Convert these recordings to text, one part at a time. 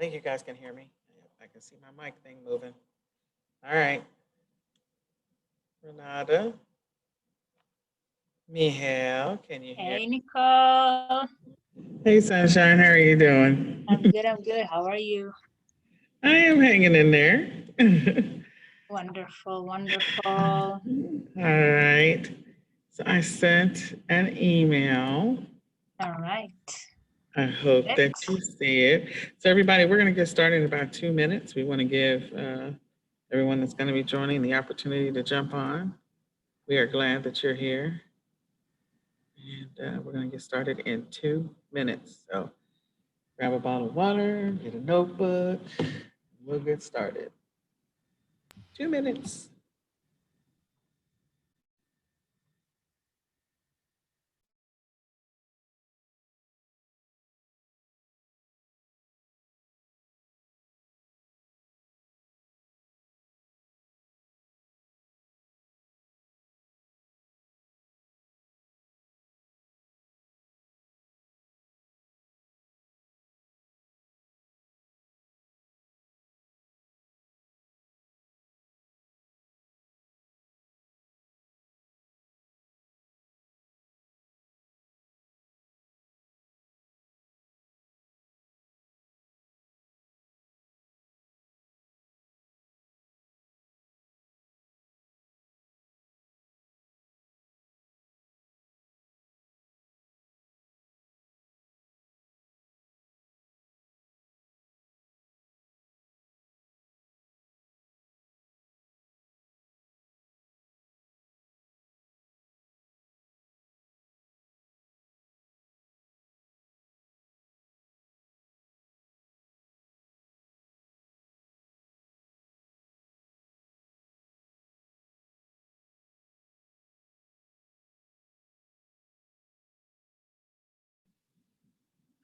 think you guys can hear me. I can see my mic thing moving. All right. Renata, Mihail, can you hear? Hey, Nicole. Hey, Sunshine, how are you doing? I'm good. I'm good. How are you? I am hanging in there. Wonderful. Wonderful. All right. So I sent an email. All right. I hope that Let's. you see it. So everybody, we're going to get started in about 2 minutes. We want to give everyone that's going to be joining the opportunity to jump on. We are glad that you're here. And we're going to get started in 2 minutes. So grab a bottle of water, get a notebook. We'll get started. 2 minutes.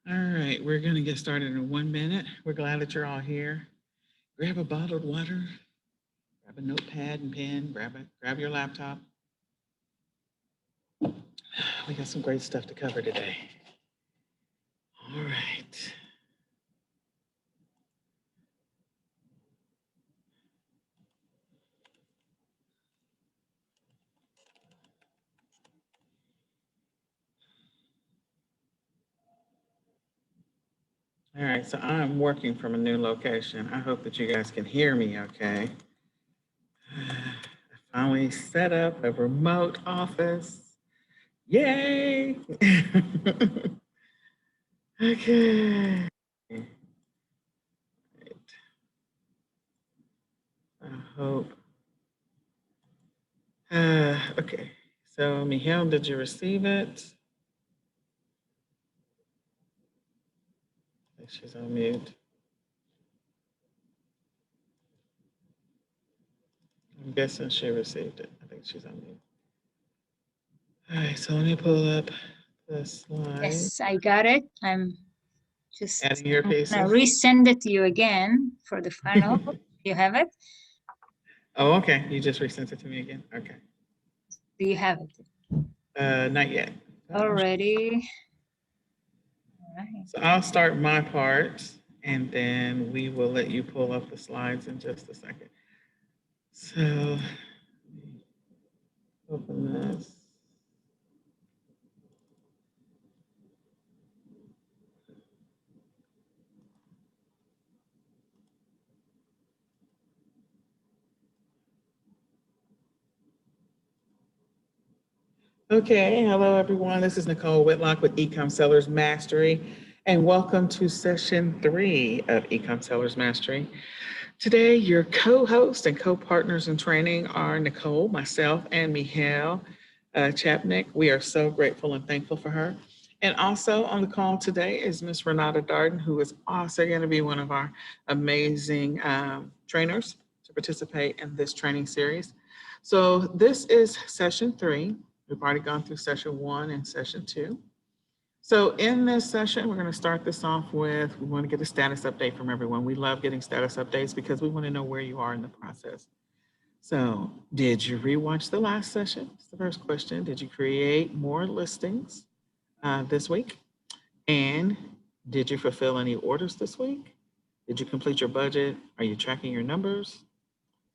All right, we're going to get started in 1 minute. We're glad that you're all here. Grab a bottled water, grab a notepad and pen, grab your laptop. We got some great stuff to cover today. All right. All right, so I'm working from a new location. I hope that you guys can hear me okay. I finally set up a remote office. Yay! Okay. Right. I hope. Okay, so Mihail, did you receive it? I think she's on mute. I'm guessing she received it. I think she's on mute. All right, so let me pull up the slide. Yes, I got it. I'm just Adding your pieces. gonna resend it to you again for the final. You have it? Oh, okay. You just resent it to me again. Okay. Do you have it? Not yet. Already. All right. So I'll start my part, and then we will let you pull up the slides in just a second. So, open this. Okay, hello everyone. This is Nicole Whitlock with eCom Sellers Mastery, and welcome to session 3 of eCom Sellers Mastery. Today, your co-hosts and co-partners in training are Nicole, myself, and Mihail Chapnick. We are so grateful and thankful for her. And also on the call today is Miss Renata Darden, who is also going to be one of our amazing trainers to participate in this training series. So this is session 3. We've already gone through session 1 and session 2. So in this session, we're going to start this off with, we want to get a status update from everyone. We love getting status updates because we want to know where you are in the process. So did you rewatch the last session? That's the first question. Did you create more listings this week? And did you fulfill any orders this week? Did you complete your budget? Are you tracking your numbers?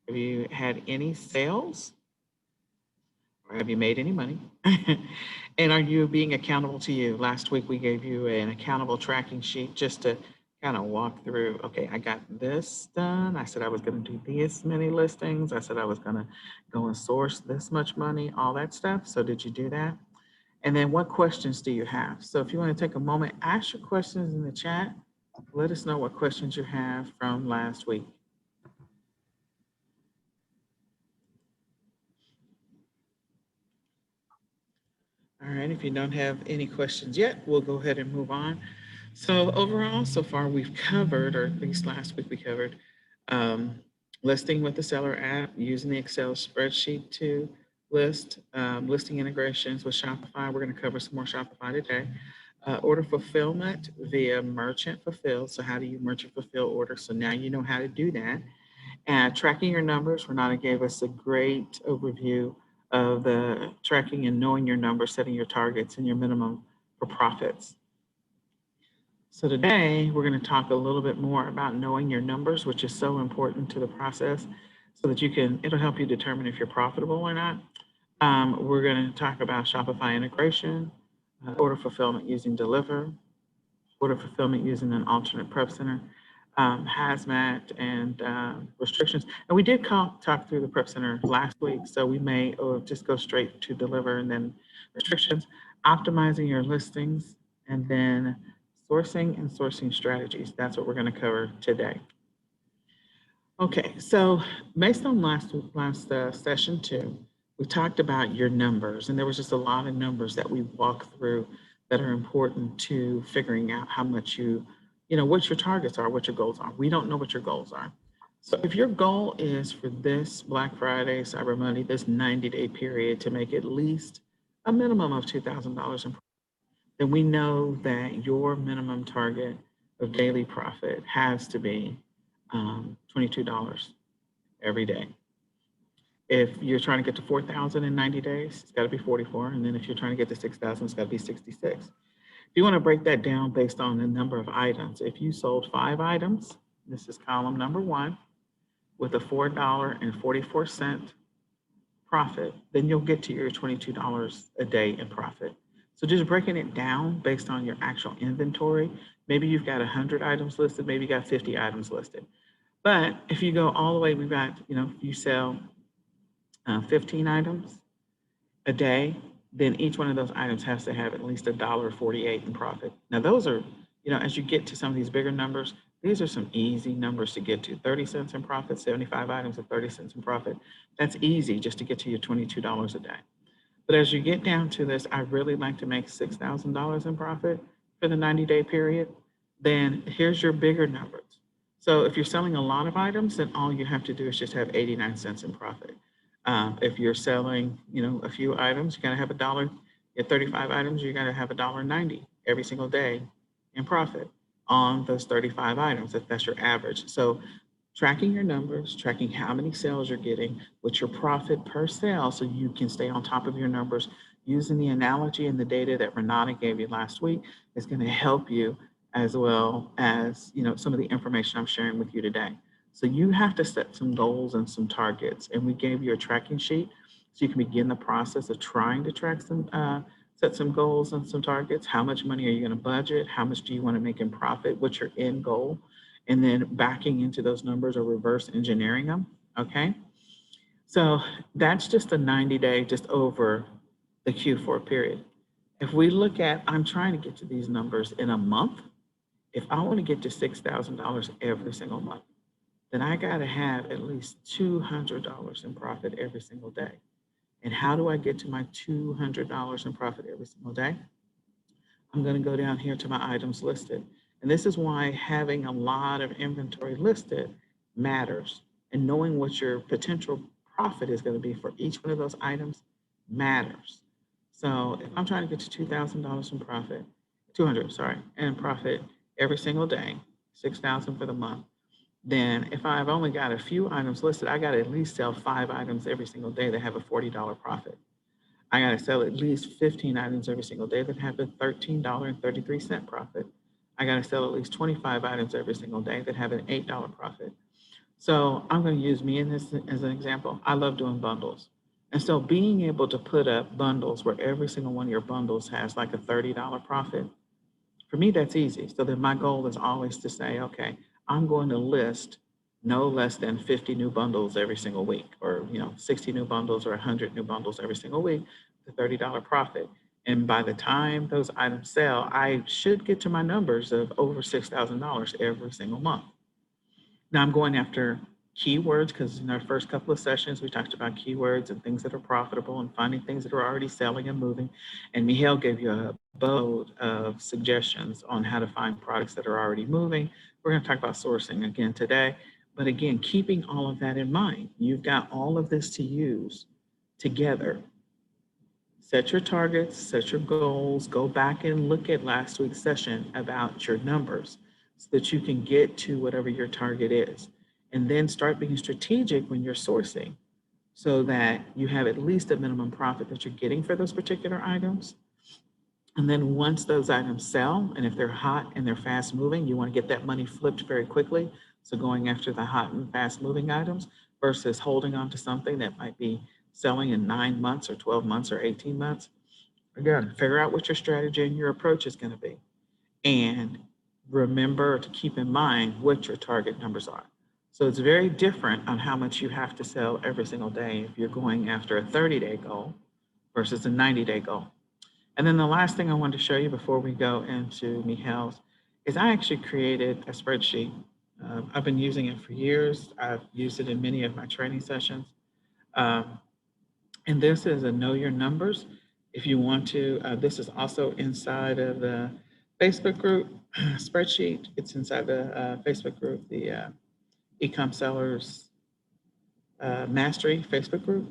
Have you had any sales? Or have you made any money? And are you being accountable to you? Last week we gave you an accountable tracking sheet just to kind of walk through, okay, I got this done. I said I was going to do this many listings. I said I was going to go and source this much money, all that stuff. So did you do that? And then what questions do you have? So if you want to take a moment, ask your questions in the chat. Let us know what questions you have from last week. All right, if you don't have any questions yet, we'll go ahead and move on. So overall, so far we've covered, or at least last week we covered, um, listing with the seller app, using the Excel spreadsheet to list, listing integrations with Shopify. We're going to cover some more Shopify today. Order fulfillment via merchant fulfill. So how do you merchant fulfill orders? So now you know how to do that. And tracking your numbers, Renata gave us a great overview of the tracking and knowing your numbers, setting your targets and your minimum for profits. So today we're going to talk a little bit more about knowing your numbers, which is so important to the process so that you can, it'll help you determine if you're profitable or not. We're going to talk about Shopify integration, order fulfillment using Deliver, order fulfillment using an alternate prep center, hazmat and restrictions. And we did talk through the prep center last week, so we may just go straight to Deliver and then restrictions, optimizing your listings, and then sourcing and sourcing strategies. That's what we're going to cover today. Okay, so based on last session 2, we talked about your numbers, and there was just a lot of numbers that we walked through that are important to figuring out how much what your targets are, what your goals are. We don't know what your goals are. So if your goal is for this Black Friday, Cyber Monday, this 90-day period to make at least a minimum of $2,000 in, then we know that your minimum target of daily profit has to be $22 every day. If you're trying to get to 4,000 in 90 days, it's got to be 44. And then if you're trying to get to 6,000, it's got to be 66. If you want to break that down based on the number of items, if you sold 5 items, this is column number 1, with a $4.44 profit, then you'll get to your $22 a day in profit. So just breaking it down based on your actual inventory, maybe you've got 100 items listed, maybe you got 50 items listed. But if you go all the way, we've got, you sell 15 items a day, then each one of those items has to have at least $1.48 in profit. Now those are, as you get to some of these bigger numbers, these are some easy numbers to get to. 30 cents in profit, 75 items at 30 cents in profit. That's easy just to get to your $22 a day. But as you get down to this, I really like to make $6,000 in profit for the 90-day period. Then here's your bigger numbers. So if you're selling a lot of items, then all you have to do is just have 89 cents in profit. If you're selling, a few items, you gotta have $1. At 35 items, you gotta have $1.90 every single day in profit on those 35 items, if that's your average. So tracking your numbers, tracking how many sales you're getting, what's your profit per sale, so you can stay on top of your numbers. Using the analogy and the data that Renata gave you last week is going to help you, as well as some of the information I'm sharing with you today. So you have to set some goals and some targets, and we gave you a tracking sheet so you can begin the process of trying to track set some goals and some targets. How much money are you going to budget? How much do you want to make in profit? What's your end goal? And then backing into those numbers or reverse engineering them, okay? So that's just a 90-day, just over the Q4 period. If we look at, I'm trying to get to these numbers in a month. If I want to get to $6,000 every single month, then I got to have at least $200 in profit every single day. And how do I get to my $200 in profit every single day? I'm going to go down here to my items listed. And this is why having a lot of inventory listed matters. And knowing what your potential profit is going to be for each one of those items matters. So if I'm trying to get to $2,000 in profit, 200, sorry, in profit every single day, 6,000 for the month, then if I've only got a few items listed, I got to at least sell 5 items every single day that have a $40 profit. I got to sell at least 15 items every single day that have a $13.33 profit. I got to sell at least 25 items every single day that have an $8 profit. So I'm going to use me in this as an example. I love doing bundles. And so being able to put up bundles where every single one of your bundles has like a $30 profit, for me, that's easy. So then my goal is always to say, okay, I'm going to list no less than 50 new bundles every single week, or 60 new bundles or 100 new bundles every single week, the $30 profit. And by the time those items sell, I should get to my numbers of over $6,000 every single month. Now I'm going after keywords because in our first couple of sessions, we talked about keywords and things that are profitable and finding things that are already selling and moving. And Mihail gave you a boat of suggestions on how to find products that are already moving. We're going to talk about sourcing again today. But again, keeping all of that in mind, you've got all of this to use together. Set your targets, set your goals, go back and look at last week's session about your numbers so that you can get to whatever your target is. And then start being strategic when you're sourcing so that you have at least a minimum profit that you're getting for those particular items. And then once those items sell, and if they're hot and they're fast moving, you want to get that money flipped very quickly. So going after the hot and fast moving items versus holding on to something that might be selling in 9 months or 12 months or 18 months. Again, figure out what your strategy and your approach is going to be. And remember to keep in mind what your target numbers are. So it's very different on how much you have to sell every single day if you're going after a 30-day goal versus a 90-day goal. And then the last thing I wanted to show you before we go into Mihail's is I actually created a spreadsheet. I've been using it for years. I've used it in many of my training sessions. And this is a Know Your Numbers. If you want to, this is also inside of the Facebook group spreadsheet. It's inside the Facebook group, the eCom Sellers Mastery Facebook group.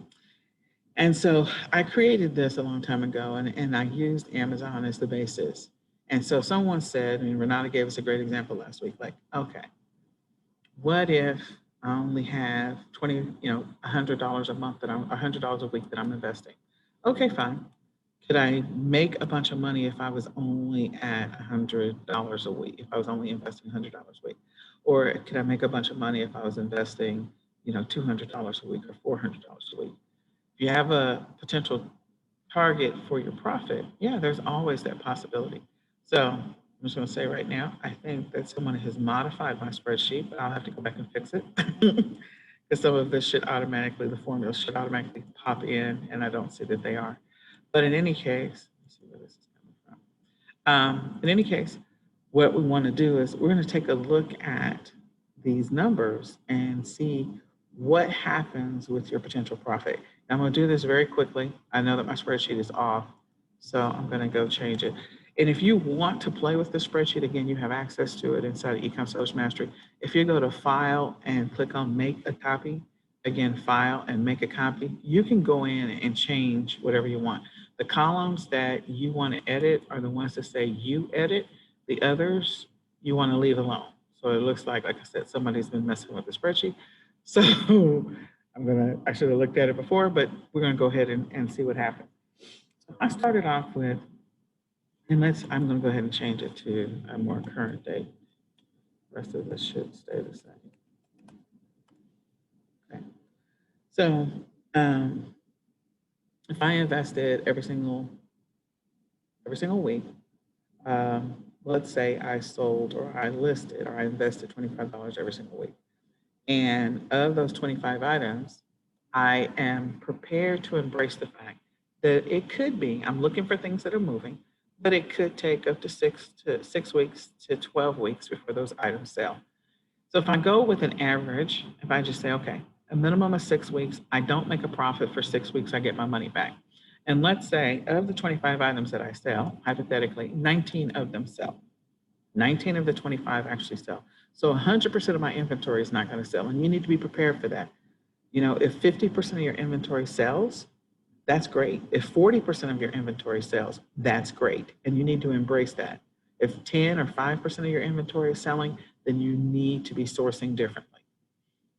And so I created this a long time ago, and I used Amazon as the basis. And so someone said, and Renata gave us a great example last week, like, okay, what if I only have $100 a month $100 a week that I'm investing? Okay, fine. Could I make a bunch of money if I was only at $100 a week, if I was only investing $100 a week? Or could I make a bunch of money if I was investing, $200 a week or $400 a week? If you have a potential target for your profit, yeah, there's always that possibility. So I'm just going to say right now, I think that someone has modified my spreadsheet, but I'll have to go back and fix it because some of this the formulas should automatically pop in, and I don't see that they are. But in any case, let's see where this is coming from. In any case, what we want to do is we're going to take a look at these numbers and see what happens with your potential profit. Now, I'm going to do this very quickly. I know that my spreadsheet is off, so I'm going to go change it. And if you want to play with the spreadsheet, again, you have access to it inside of eCom Sellers Mastery. If you go to File and click on Make a Copy, again, File and Make a Copy, you can go in and change whatever you want. The columns that you want to edit are the ones that say you edit. The others you want to leave alone. So it looks like I said, somebody's been messing with the spreadsheet. So I should have looked at it before, but we're going to go ahead and see what happened. So I started off with, and I'm going to go ahead and change it to a more current date. The rest of this should stay the same. Okay. So if I invested every single week, let's say I sold or I listed or I invested $25 every single week. And of those 25 items, I am prepared to embrace the fact that it could be, I'm looking for things that are moving, but it could take up to 6 weeks to 12 weeks before those items sell. So if I go with an average, if I just say, okay, a minimum of 6 weeks, I don't make a profit for 6 weeks, I get my money back. And let's say of the 25 items that I sell, hypothetically, 19 of them sell. 19 of the 25 actually sell. So 100% of my inventory is not going to sell, and you need to be prepared for that. If 50% of your inventory sells, that's great. If 40% of your inventory sells, that's great, and you need to embrace that. If 10 or 5% of your inventory is selling, then you need to be sourcing differently.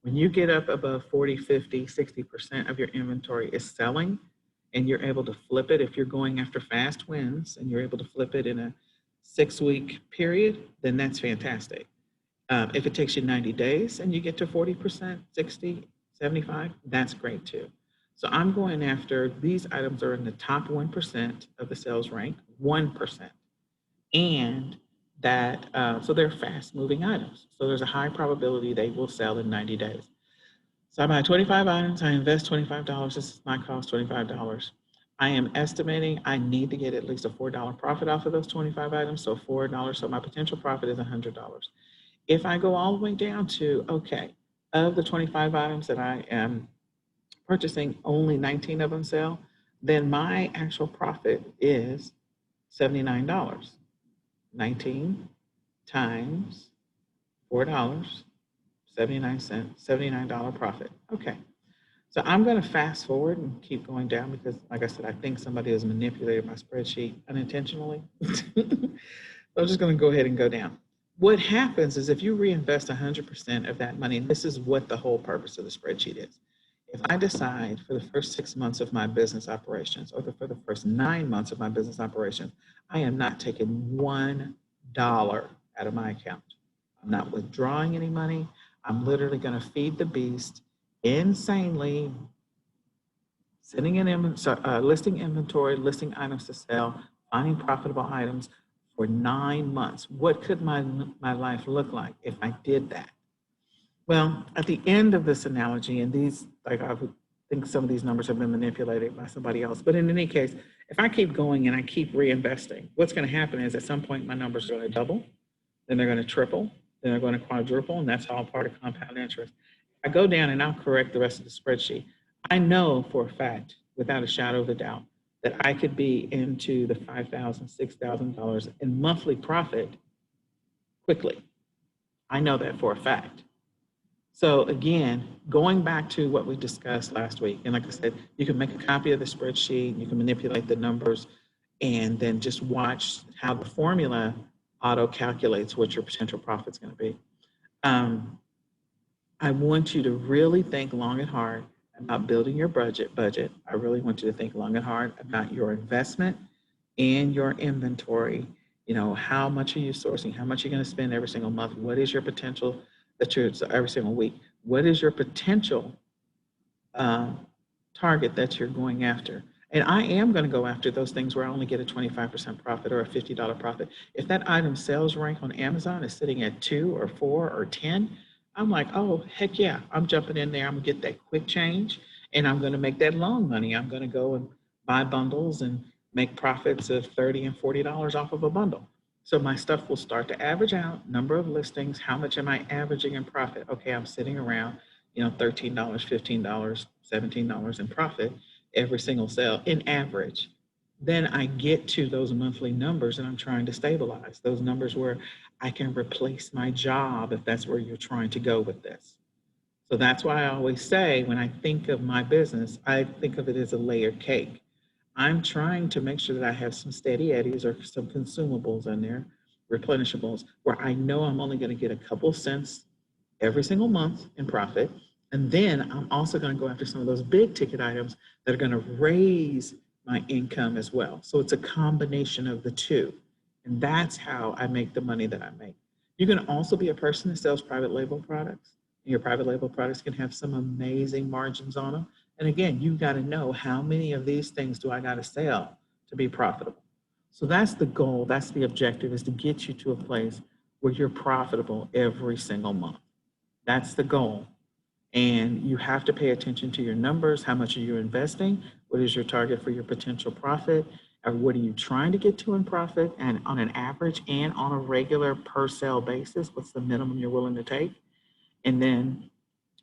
When you get up above 40, 50, 60% of your inventory is selling, and you're able to flip it, if you're going after fast wins and you're able to flip it in a 6-week period, then that's fantastic. If it takes you 90 days and you get to 40%, 60, 75, that's great too. So I'm going after these items are in the top 1% of the sales rank, 1%. And that, so they're fast moving items. So there's a high probability they will sell in 90 days. So I buy 25 items, I invest $25. This is my cost, $25. I am estimating I need to get at least a $4 profit off of those 25 items. So $4, so my potential profit is $100. If I go all the way down to, okay, of the 25 items that I am purchasing, only 19 of them sell, then my actual profit is $79. 19 times $4, 79 cents, $79 profit. Okay. So I'm going to fast forward and keep going down because, like I said, I think somebody has manipulated my spreadsheet unintentionally. So I'm just going to go ahead and go down. What happens is if you reinvest 100% of that money, and this is what the whole purpose of the spreadsheet is. If I decide for the first 6 months of my business operations or for the first 9 months of my business operations, I am not taking $1 out of my account. I'm not withdrawing any money. I'm literally going to feed the beast insanely, listing inventory, listing items to sell, finding profitable items for 9 months. What could my life look like if I did that? Well, at the end of this analogy, and these, like I would think some of these numbers have been manipulated by somebody else, but in any case, if I keep going and I keep reinvesting, what's going to happen is at some point my numbers are going to double, then they're going to triple, then they're going to quadruple, and that's all part of compound interest. I go down and I'll correct the rest of the spreadsheet. I know for a fact, without a shadow of a doubt, that I could be into the $5,000, $6,000 in monthly profit quickly. I know that for a fact. So again, going back to what we discussed last week, and like I said, you can make a copy of the spreadsheet, you can manipulate the numbers, and then just watch how the formula auto calculates what your potential profit's going to be. I want you to really think long and hard about building your budget. I really want you to think long and hard about your investment and your inventory. You know, how much are you sourcing? How much are you going to spend every single month? What is your potential every single week? What is your potential target that you're going after? And I am going to go after those things where I only get a 25% profit or a $50 profit. If that item sales rank on Amazon is sitting at 2 or 4 or 10, I'm like, oh, heck yeah, I'm jumping in there. I'm going to get that quick change and I'm going to make that long money. I'm going to go and buy bundles and make profits of $30 and $40 off of a bundle. So my stuff will start to average out, number of listings, how much am I averaging in profit? Okay, I'm sitting around, $13, $15, $17 in profit every single sale in average. Then I get to those monthly numbers and I'm trying to stabilize those numbers where I can replace my job if that's where you're trying to go with this. So that's why I always say when I think of my business, I think of it as a layered cake. I'm trying to make sure that I have some steady eddies or some consumables in there, replenishables, where I know I'm only going to get a couple cents every single month in profit. And then I'm also going to go after some of those big ticket items that are going to raise my income as well. So it's a combination of the two. And that's how I make the money that I make. You can also be a person that sells private label products. And your private label products can have some amazing margins on them. And again, you've got to know how many of these things do I got to sell to be profitable. So that's the goal. That's the objective, is to get you to a place where you're profitable every single month. That's the goal. And you have to pay attention to your numbers. How much are you investing? What is your target for your potential profit? Or what are you trying to get to in profit? And on an average and on a regular per sale basis, what's the minimum you're willing to take? And then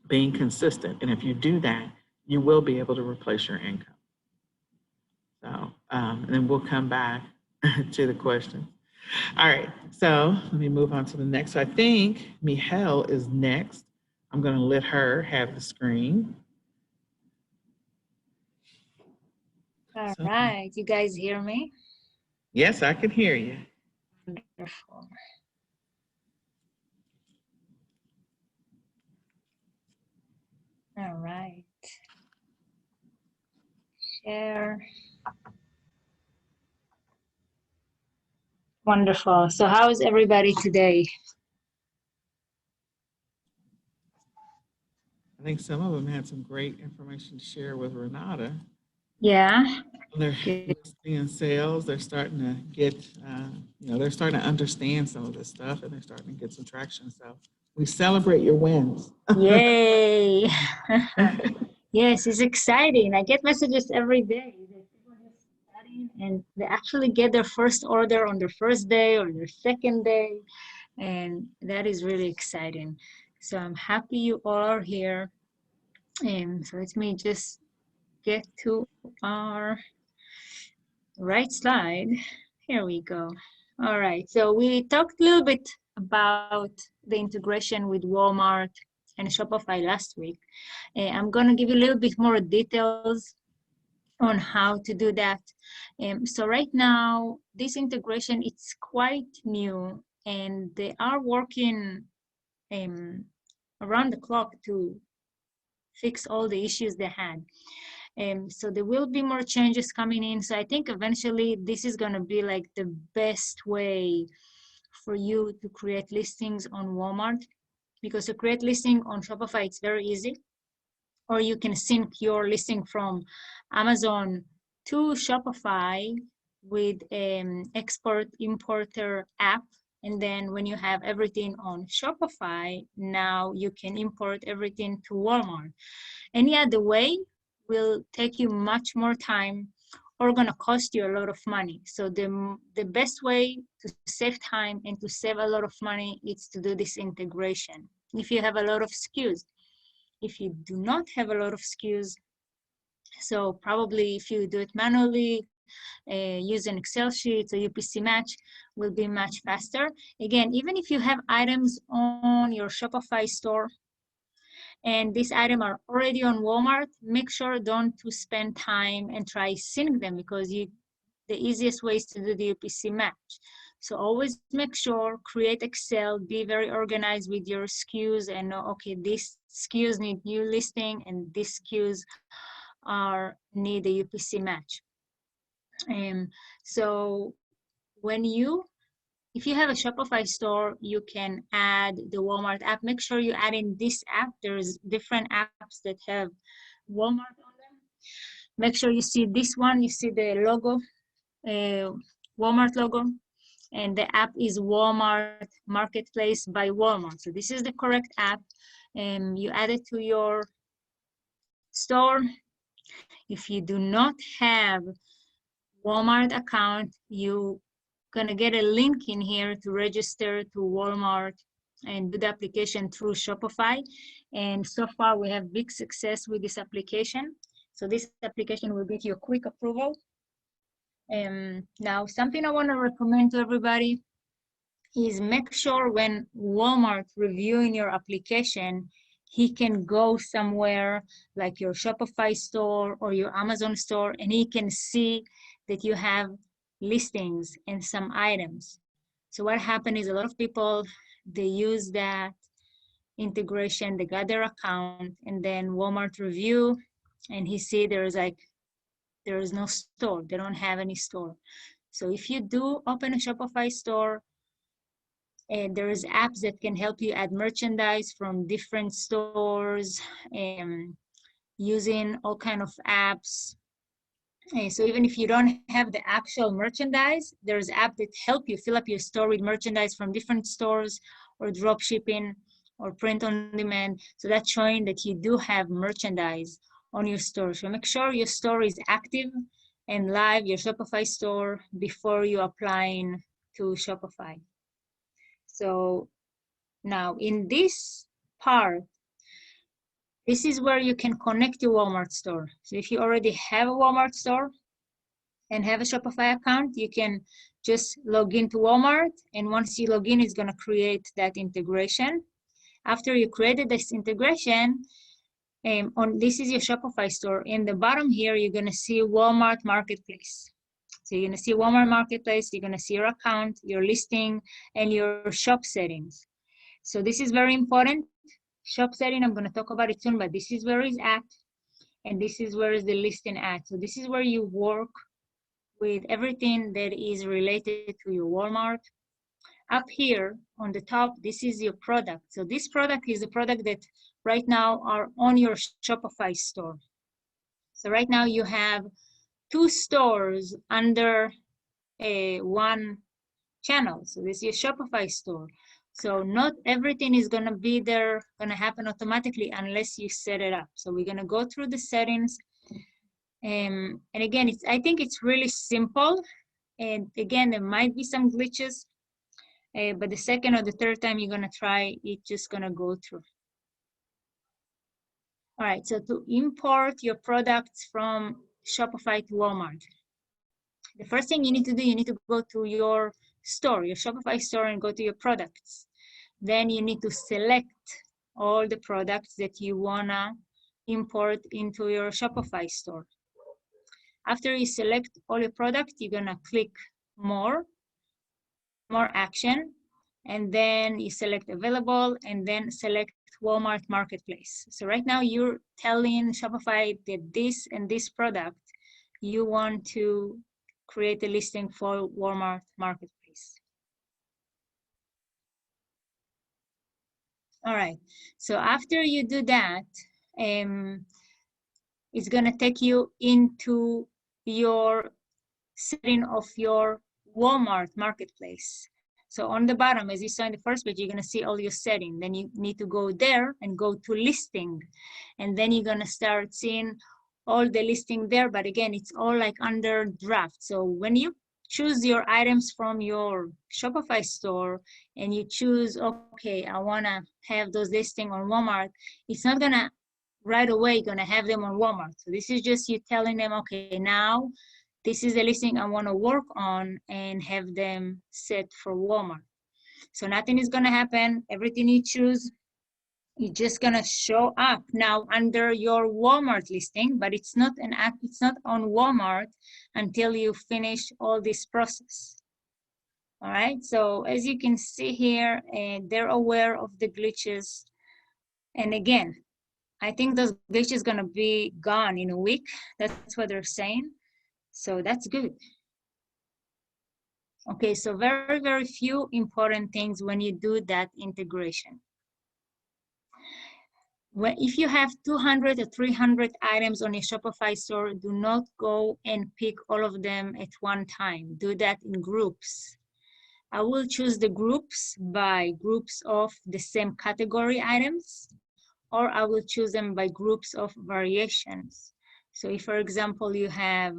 being consistent. And if you do that, you will be able to replace your income. So, and then we'll come back to the questions. All right, so let me move on to the next. So I think Michelle is next. I'm going to let her have the screen. All right, you guys hear me? Yes, I can hear you. Wonderful. All right. Share. Wonderful. So how's everybody today? I think some of them had some great information to share with Renata. Yeah. They're Good. listing and sales. They're starting to get, they're starting to understand some of this stuff, and they're starting to get some traction. So we celebrate your wins. Yay. Yes, it's exciting. I get messages every day that people are studying and they actually get their first order on their first day or their second day. And that is really exciting. So I'm happy you all are here. So let me just get to our right slide. Here we go. All right, so we talked a little bit about the integration with Walmart and Shopify last week. I'm gonna give you a little bit more details on how to do that. So right now, this integration, it's quite new and they are working around the clock to fix all the issues they had. So there will be more changes coming in. So I think eventually this is going to be like the best way for you to create listings on Walmart, because to create listing on Shopify, it's very easy. Or you can sync your listing from Amazon to Shopify with export importer app. And then when you have everything on Shopify, now you can import everything to Walmart. Any other way will take you much more time or gonna cost you a lot of money. So the best way to save time and to save a lot of money is to do this integration. If you have a lot of SKUs, if you do not have a lot of SKUs, so probably if you do it manually, use an Excel sheet or UPC match will be much faster. Again, even if you have items on your Shopify store and these items are already on Walmart, make sure don't to spend time and try sync them, because the easiest way is to do the UPC match. So always make sure, create Excel, be very organized with your SKUs and know, okay, these SKUs need new listing and these SKUs need a UPC match. So if you have a Shopify store, you can add the Walmart app. Make sure you add in this app. There's different apps that have Walmart on them. Make sure you see this one, you see the logo, Walmart logo, and the app is Walmart Marketplace by Walmart. So this is the correct app. You add it to your store. If you do not have Walmart account, you gonna get a link in here to register to Walmart and do the application through Shopify. And so far we have big success with this application. So this application will give you a quick approval. Now, something I wanna recommend to everybody is make sure when Walmart reviewing your application, he can go somewhere like your Shopify store or your Amazon store, and he can see that you have listings and some items. So what happened is a lot of people, they use that integration, they got their account, and then Walmart review, and he see there is no store, they don't have any store. So if you do open a Shopify store, and there's apps that can help you add merchandise from different stores, using all kind of apps. So even if you don't have the actual merchandise, there's app that help you fill up your store with merchandise from different stores, or drop shipping, or print on demand. So that's showing that you do have merchandise on your store. So make sure your store is active and live, your Shopify store, before you applying to Shopify. So now in this part, this is where you can connect your Walmart store. So if you already have a Walmart store and have a Shopify account, you can just log into Walmart. And once you log in, it's gonna create that integration. After you created this integration, this is your Shopify store. In the bottom here, you're gonna see Walmart Marketplace. So you're gonna see Walmart Marketplace, you're gonna see your account, your listing, and your shop settings. So this is very important. Shop setting, I'm gonna talk about it soon, but this is where it's at, and this is where is the listing at. So this is where you work with everything that is related to your Walmart. Up here on the top, this is your product. So this product is a product that right now are on your Shopify store. So right now you have 2 stores under one channel. So this is your Shopify store. So not everything is gonna be there, gonna happen automatically unless you set it up. So we're gonna go through the settings. And again, I think it's really simple. And again, there might be some glitches, but the second or the third time you're gonna try, it's just gonna go through. All right, so to import your products from Shopify to Walmart, the first thing you need to do, you need to go to your store, your Shopify store, and go to your products. Then you need to select all the products that you wanna import into your Shopify store. After you select all your products, you're gonna click more action, and then you select available, and then select Walmart Marketplace. So right now you're telling Shopify that this and this product, you want to create a listing for Walmart Marketplace. All right, so after you do that, it's gonna take you into your setting of your Walmart Marketplace. So on the bottom, as you saw in the first page, you're gonna see all your settings. Then you need to go there and go to listing. And then you're gonna start seeing all the listing there, but again, it's all like under draft. So when you choose your items from your Shopify store and you choose, okay, I wanna have those listing on Walmart, it's not gonna right away gonna have them on Walmart. So this is just you telling them, okay, now this is the listing I want to work on and have them set for Walmart. So nothing is going to happen. Everything you choose, it's just going to show up now under your Walmart listing, but it's not on Walmart until you finish all this process. All right, so as you can see here, they're aware of the glitches. And again, I think those glitches going to be gone in a week. That's what they're saying. So that's good. Okay, so very, very few important things when you do that integration. If you have 200 or 300 items on your Shopify store, do not go and pick all of them at one time. Do that in groups. I will choose the groups by groups of the same category items, or I will choose them by groups of variations. So if, for example, you have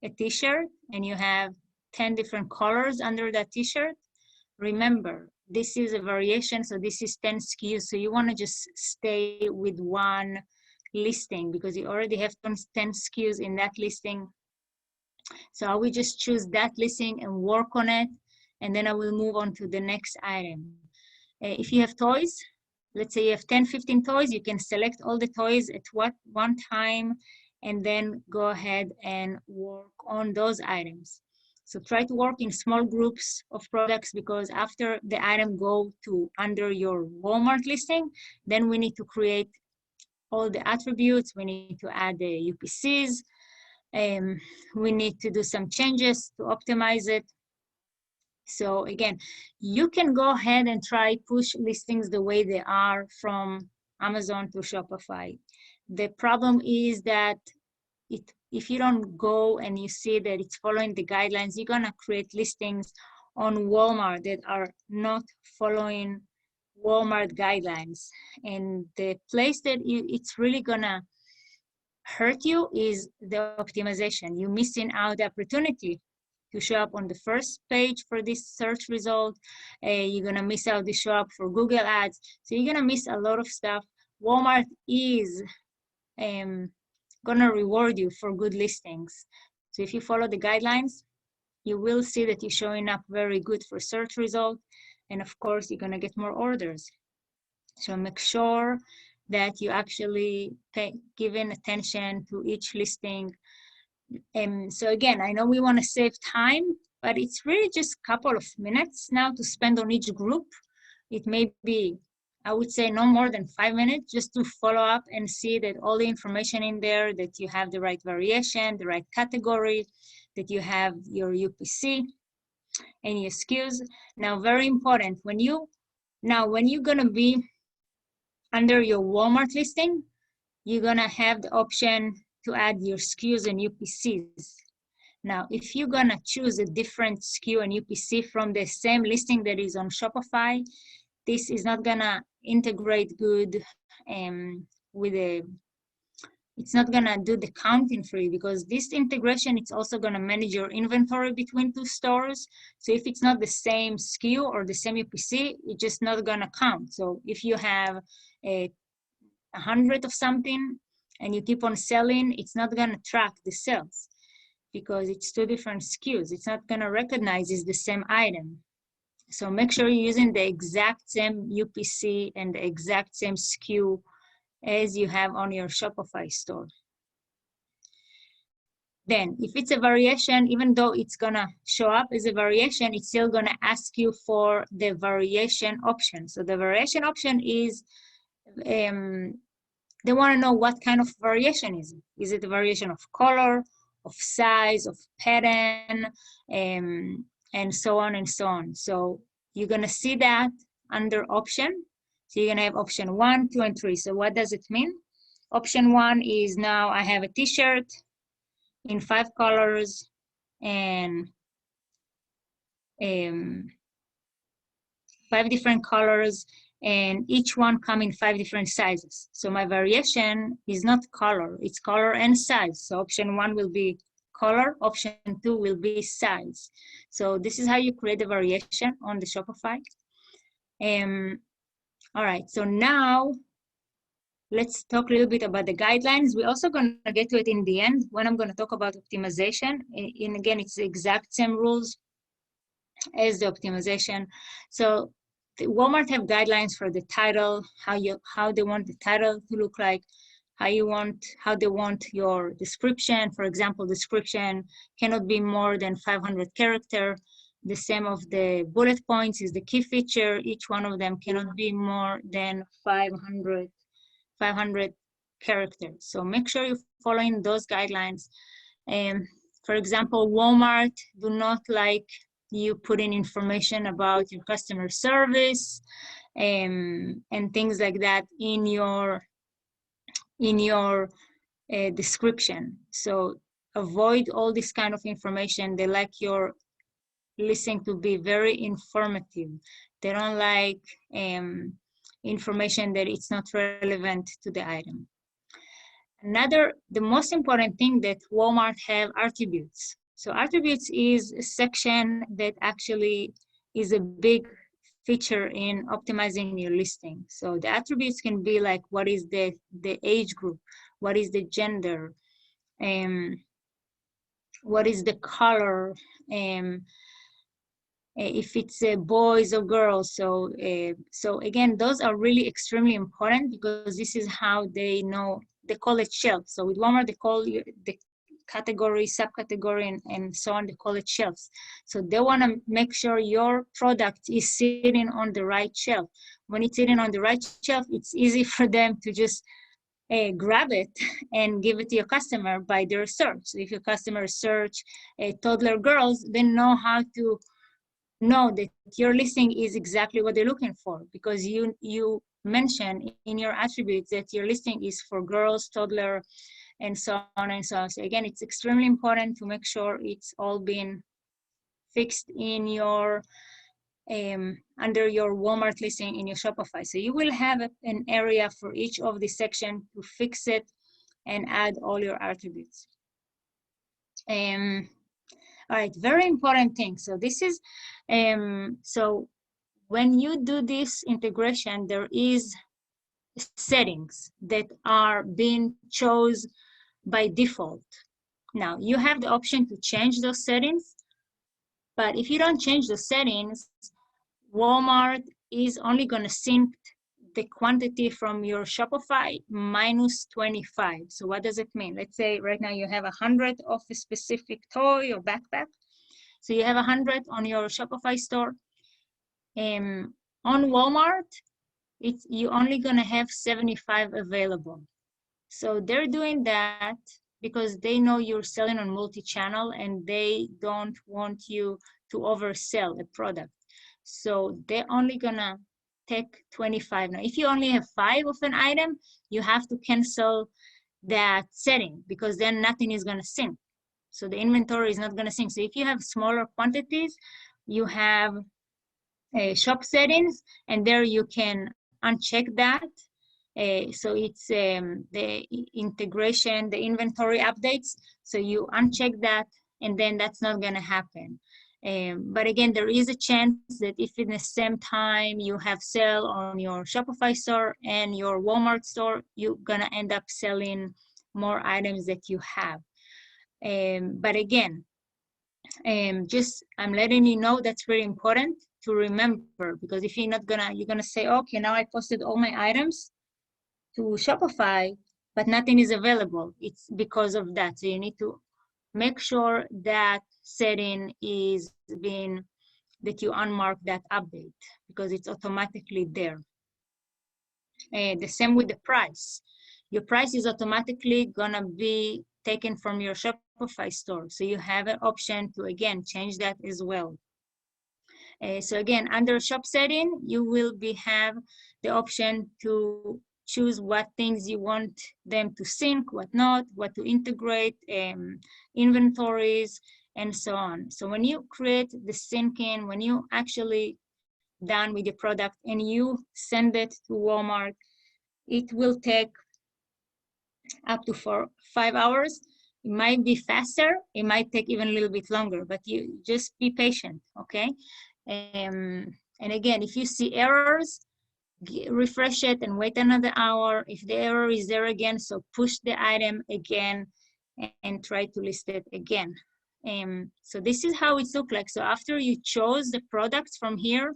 a t-shirt and you have 10 different colors under that t-shirt, remember, this is a variation, so this is 10 SKUs. So you want to just stay with one listing because you already have 10 SKUs in that listing. So I will just choose that listing and work on it, and then I will move on to the next item. If you have toys, let's say you have 10, 15 toys, you can select all the toys at one time and then go ahead and work on those items. So try to work in small groups of products because after the item go to under your Walmart listing, then we need to create all the attributes. We need to add the UPCs. We need to do some changes to optimize it. So again, you can go ahead and try push listings the way they are from Amazon to Shopify. The problem is that if you don't go and you see that it's following the guidelines, you're gonna create listings on Walmart that are not following Walmart guidelines. And the place that it's really gonna hurt you is the optimization. You're missing out the opportunity to show up on the first page for this search result. You're gonna miss out the show up for Google Ads. So you're gonna miss a lot of stuff. Walmart is gonna reward you for good listings. So if you follow the guidelines, you will see that you're showing up very good for search result. And of course, you're gonna get more orders. So make sure that you actually giving attention to each listing. And so again, I know we want to save time, but it's really just a couple of minutes now to spend on each group. It may be, I would say, no more than 5 minutes just to follow up and see that all the information in there, that you have the right variation, the right category, that you have your UPC and your SKUs. Now, very important, when you're gonna be under your Walmart listing, you're gonna have the option to add your SKUs and UPCs. Now, if you're gonna choose a different SKU and UPC from the same listing that is on Shopify, this is not gonna integrate good with it's not gonna do the counting for you, because this integration, it's also gonna manage your inventory between two stores. So if it's not the same SKU or the same UPC, it's just not gonna count. So if you have 100 of something and you keep on selling, it's not gonna track the sales because it's two different SKUs. It's not gonna recognize it's the same item. So make sure you're using the exact same UPC and the exact same SKU as you have on your Shopify store. Then if it's a variation, even though it's gonna show up as a variation, it's still gonna ask you for the variation option. So the variation option is, they wanna know what kind of variation is it. Is it a variation of color, of size, of pattern, and so on and so on. So you're gonna see that under option. So you're gonna have option 1, 2, and 3. So what does it mean? Option 1 is, now I have a t-shirt in 5 colors and 5 different colors, and each one come in 5 different sizes. So my variation is not color, it's color and size. So option 1 will be color, option 2 will be size. So this is how you create a variation on the Shopify. All right, so now let's talk a little bit about the guidelines. We're also going to get to it in the end when I'm going to talk about optimization. And again, it's the exact same rules as the optimization. So the Walmart have guidelines for the title, how they want the title to look like, how they want your description. For example, description cannot be more than 500 characters. The same of the bullet points is the key feature. Each one of them cannot be more than 500 characters. So make sure you're following those guidelines. For example, Walmart do not like you put in information about your customer service and things like that in your description. So avoid all this kind of information. They like your listing to be very informative. They don't like information that it's not relevant to the item. The most important thing that Walmart have attributes. So attributes is a section that actually is a big feature in optimizing your listing. So the attributes can be like, what is the age group? What is the gender? What is the color? If it's boys or girls. So again, those are really extremely important because this is how they know, they call it shelves. So with Walmart, they call the category, subcategory, and so on, they call it shelves. So they want to make sure your product is sitting on the right shelf. When it's sitting on the right shelf, it's easy for them to just grab it and give it to your customer by their search. So if your customer search toddler girls, they know how to know that your listing is exactly what they're looking for, because you mentioned in your attributes that your listing is for girls, toddler, and so on and so on. So again, it's extremely important to make sure it's all been fixed in your under your Walmart listing in your Shopify. So you will have an area for each of the section to fix it and add all your attributes. All right, very important thing. So this is, so when you do this integration, there is settings that are being chosen by default. Now, you have the option to change those settings, but if you don't change the settings, Walmart is only going to sync the quantity from your Shopify minus 25. So what does it mean? Let's say right now you have 100 of a specific toy or backpack. So you have 100 on your Shopify store. On Walmart, you're only going to have 75 available. So they're doing that because they know you're selling on multi-channel and they don't want you to oversell a product. So they're only gonna take 25. Now, if you only have 5 of an item, you have to cancel that setting because then nothing is gonna sync. So the inventory is not gonna sync. So if you have smaller quantities, you have shop settings, and there you can uncheck that. So it's the integration, the inventory updates. So you uncheck that, and then that's not gonna happen. But again, there is a chance that if in the same time you have sale on your Shopify store and your Walmart store, you're gonna end up selling more items that you have. But again, just I'm letting you know that's very important to remember, because if you're gonna say, okay, now I posted all my items to Shopify, but nothing is available. It's because of that. So you need to make sure that setting is being, that you unmark that update because it's automatically there. The same with the price. Your price is automatically gonna be taken from your Shopify store. So you have an option to, again, change that as well. So again, under shop setting, you will have the option to choose what things you want them to sync, what not, what to integrate, inventories, and so on. So when you create the syncing, when you actually done with the product and you send it to Walmart, it will take up to 5 hours. It might be faster, it might take even a little bit longer, but you just be patient, okay? And again, if you see errors, refresh it and wait another hour. If the error is there again, so push the item again and try to list it again. So this is how it looks like. So after you chose the products from here,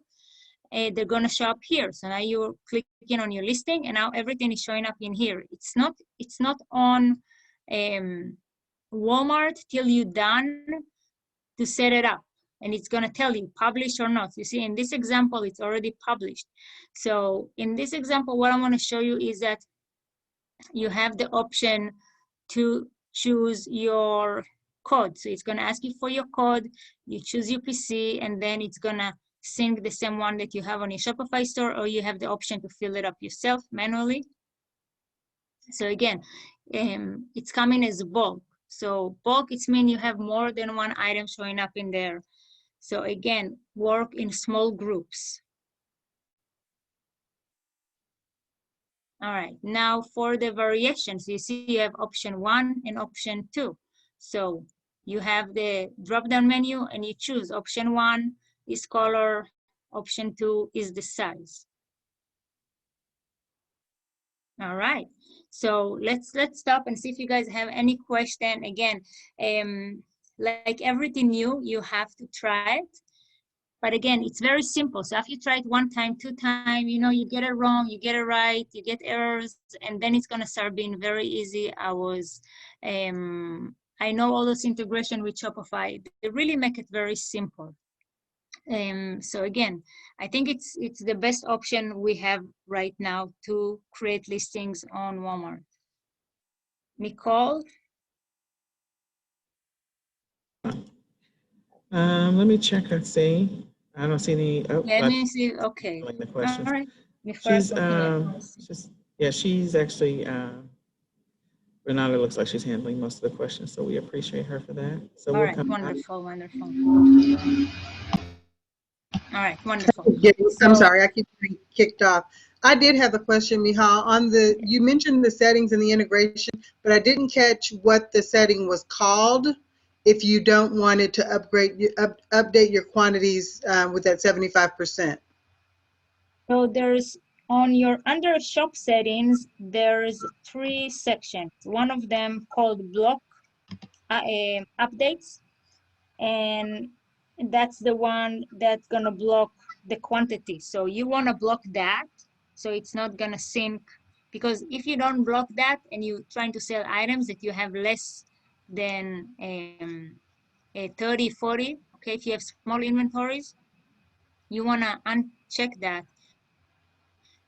they're gonna show up here. So now you're clicking on your listing, and now everything is showing up in here. It's not on Walmart till you're done to set it up, and it's gonna tell you publish or not. You see, in this example, it's already published. So in this example, what I want to show you is that you have the option to choose your code. So it's gonna ask you for your code, you choose UPC, and then it's gonna sync the same one that you have on your Shopify store, or you have the option to fill it up yourself manually. So again, it's coming as bulk. So bulk, it's mean you have more than one item showing up in there. So again, work in small groups. All right, now for the variations, you see you have option 1 and option 2. So you have the drop-down menu and you choose option 1 is color, option 2 is the size. All right, so let's stop and see if you guys have any question. Again, like everything new, you have to try it. But again, it's very simple. So if you try it 1 time, 2 times, you know, you get it wrong, you get it right, you get errors, and then it's gonna start being very easy. I know all those integration with Shopify, they really make it very simple. So again, I think it's the best option we have right now to create listings on Walmart. Nicole? Let me check and see. I don't see any. Oh, Let me see. Okay. The questions. All right. She's she's actually. Renata looks like she's handling most of the questions, so we appreciate her for that. So all we'll right. come Wonderful. Wonderful. All right. Wonderful. I'm sorry, I keep getting kicked off. I did have a question, Michal. You mentioned the settings and the integration, but I didn't catch what the setting was called. If you don't want it to update your quantities with that 75%. So there's under shop settings, there's 3 sections. One of them called block updates, and that's the one that's gonna block the quantity. So you wanna block that, so it's not gonna sync, because if you don't block that and you're trying to sell items that you have less than 30, 40, okay, if you have small inventories, you wanna uncheck that,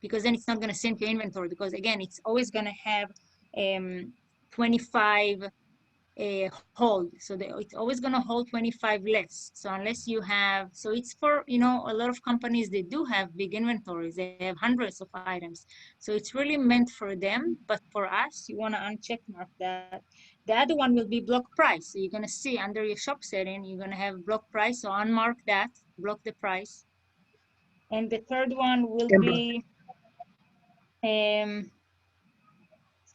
because then it's not gonna sync your inventory, because again, it's always gonna have 25 hold. So it's always going to hold 25 less. So unless you have, so it's for, you know, a lot of companies, they do have big inventories. They have hundreds of items. So it's really meant for them. But for us, you want to uncheck mark that. The other one will be block price. So you're going to see under your shop setting, you're going to have block price. So unmark that, block the price. And the third one will be,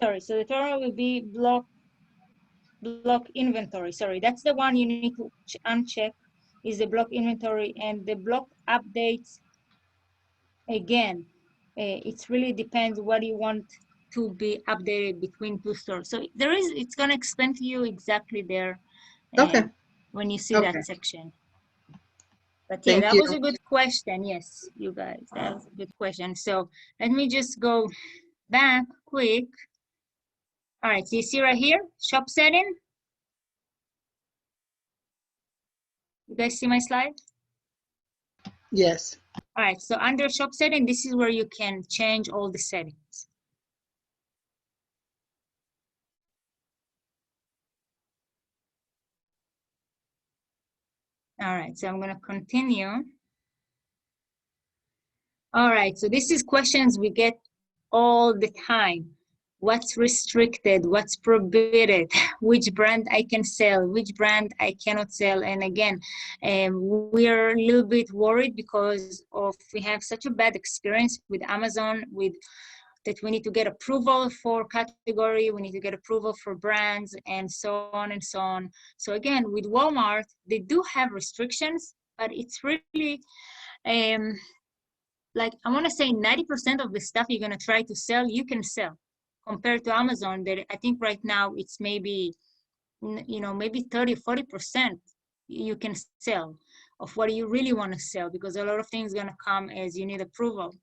sorry, so the third one will be block inventory. Sorry, that's the one you need to uncheck, is the block inventory. And the block updates, again, it really depends what you want to be updated between two stores. So there is, it's going to explain to you exactly there Okay. when you see Okay. that section. But yeah, Thank that you. was a good question. Yes, you guys, that was a good question. So let me just go back quick. All right, so you see right here, shop setting. You guys see my slide? Yes. All right, so under shop setting, this is where you can change all the settings. All right, so I'm gonna continue. All right, so this is questions we get all the time. What's restricted, what's prohibited, which brand I can sell, which brand I cannot sell. And again, we're a little bit worried because of we have such a bad experience with Amazon, with that we need to get approval for category, we need to get approval for brands, and so on and so on. So again, with Walmart, they do have restrictions, but it's really, like I want to say 90% of the stuff you're going to try to sell, you can sell, compared to Amazon that I think right now it's maybe, you know, maybe 30-40% you can sell of what you really want to sell, because a lot of things going to come as you need approval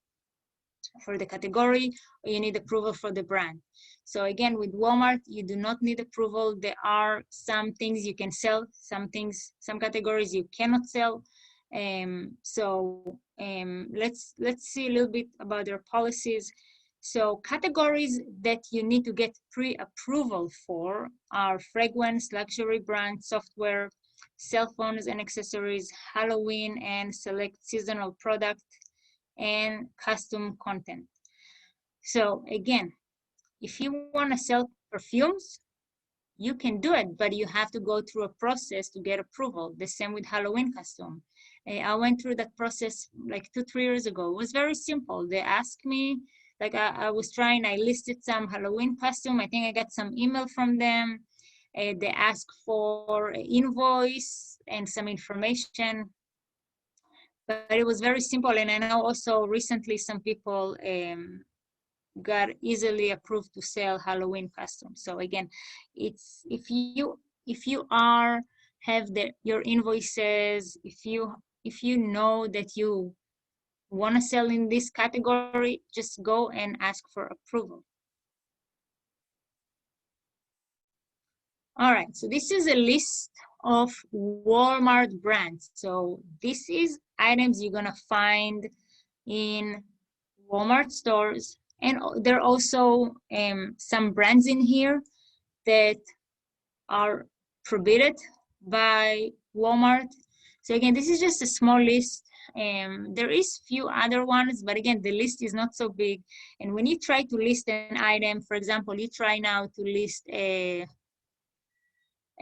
for the category, or you need approval for the brand. So again, with Walmart, you do not need approval. There are some things you can sell, some things, some categories you cannot sell. Let's see a little bit about their policies. So categories that you need to get pre-approval for are fragrance, luxury brand, software, cell phones and accessories, Halloween and select seasonal product, and custom content. So again, if you want to sell perfumes, you can do it, but you have to go through a process to get approval. The same with Halloween custom. I went through that process like 2-3 years ago. It was very simple. They asked me, like I was trying, I listed some Halloween costume. I think I got some email from them. They asked for an invoice and some information. But it was very simple. And I know also recently some people got easily approved to sell Halloween costumes. So again, it's if you are have your invoices, if you know that you want to sell in this category, just go and ask for approval. All right, so this is a list of Walmart brands. So this is items you're gonna find in Walmart stores. And there are also some brands in here that are prohibited by Walmart. So again, this is just a small list. There is few other ones, but again, the list is not so big. And when you try to list an item, for example, you try now to list a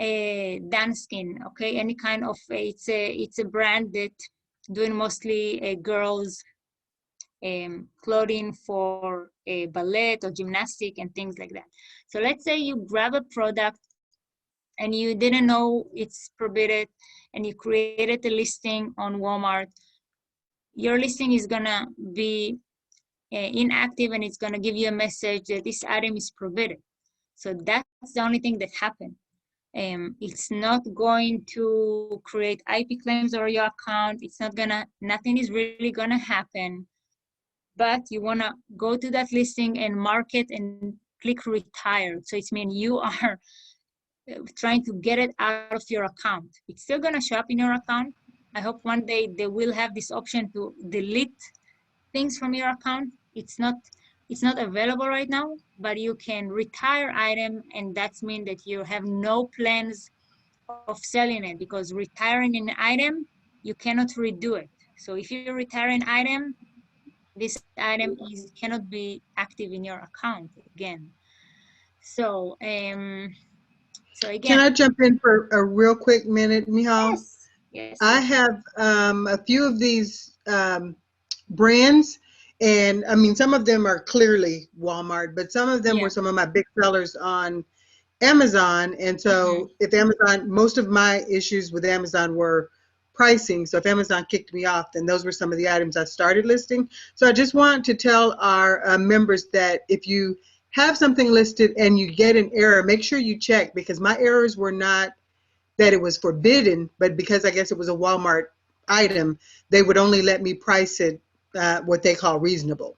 Danskin, okay, any kind of, it's a brand that doing mostly girls clothing for ballet or gymnastic and things like that. So let's say you grab a product and you didn't know it's prohibited and you created a listing on Walmart. Your listing is gonna be inactive and it's gonna give you a message that this item is prohibited. So that's the only thing that happened. It's not going to create IP claims over your account. It's not gonna, nothing is really gonna happen. But you wanna go to that listing and mark it and click retire. So it means you are trying to get it out of your account. It's still gonna show up in your account. I hope one day they will have this option to delete things from your account. It's not available right now, but you can retire item, and that's mean that you have no plans of selling it, because retiring an item, you cannot redo it. So if you retire an item, this item cannot be active in your account again. So so Can again, I jump in for a real quick minute, Mihal? yes, yes, I yes. have a few of these brands, and I mean, some of them are clearly Walmart, but some of them were Yeah. some of my big sellers on Amazon. And Mm-hmm. so if Amazon, most of my issues with Amazon were pricing. So if Amazon kicked me off, then those were some of the items I started listing. So I just want to tell our members that if you have something listed and you get an error, make sure you check, because my errors were not that it was forbidden, but because I guess it was a Walmart item, they would only let me price it what they call reasonable.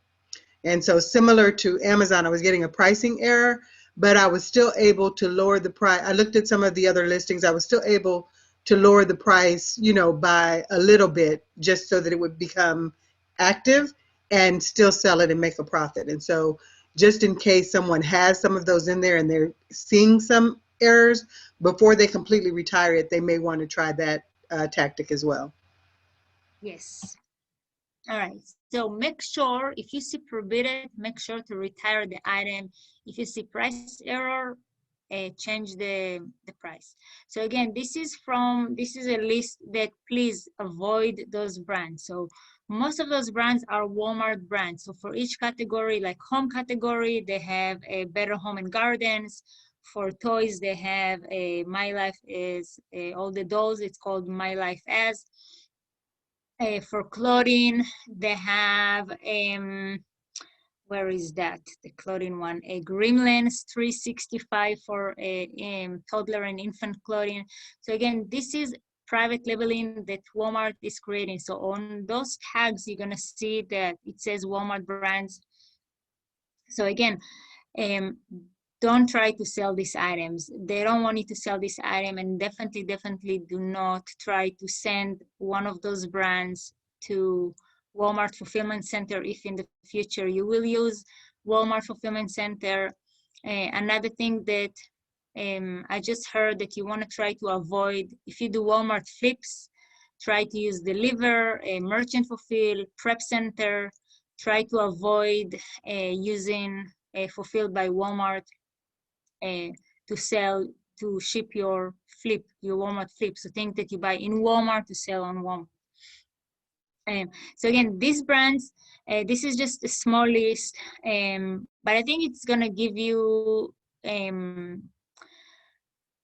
And so similar to Amazon, I was getting a pricing error, but I was still able to lower the price. I looked at some of the other listings. I was still able to lower the price, you know, by a little bit, just so that it would become active and still sell it and make a profit. And so just in case someone has some of those in there and they're seeing some errors, before they completely retire it, they may want to try that tactic as well. Yes. All right. So make sure if you see prohibited, make sure to retire the item. If you see price error, change the price. So again, this is a list that please avoid those brands. So most of those brands are Walmart brands. So for each category, like home category, they have a Better Home and Gardens. For toys, they have a My Life is all the dolls. It's called My Life As. For clothing, they have where is that? The clothing one, a Gremlins 365 for toddler and infant clothing. So again, this is private labeling that Walmart is creating. So on those tags, you're gonna see that it says Walmart brands. So again, um, don't try to sell these items. They don't want you to sell this item, and definitely do not try to send one of those brands to Walmart Fulfillment Center if in the future you will use Walmart Fulfillment Center. Another thing that I just heard that you want to try to avoid, if you do Walmart flips, try to use Deliver, Merchant Fulfill, Prep Center. Try to avoid using Fulfilled by Walmart to sell, to ship your Walmart flip. So think that you buy in Walmart to sell on Walmart. So again, these brands, this is just a small list, but I think it's gonna give you,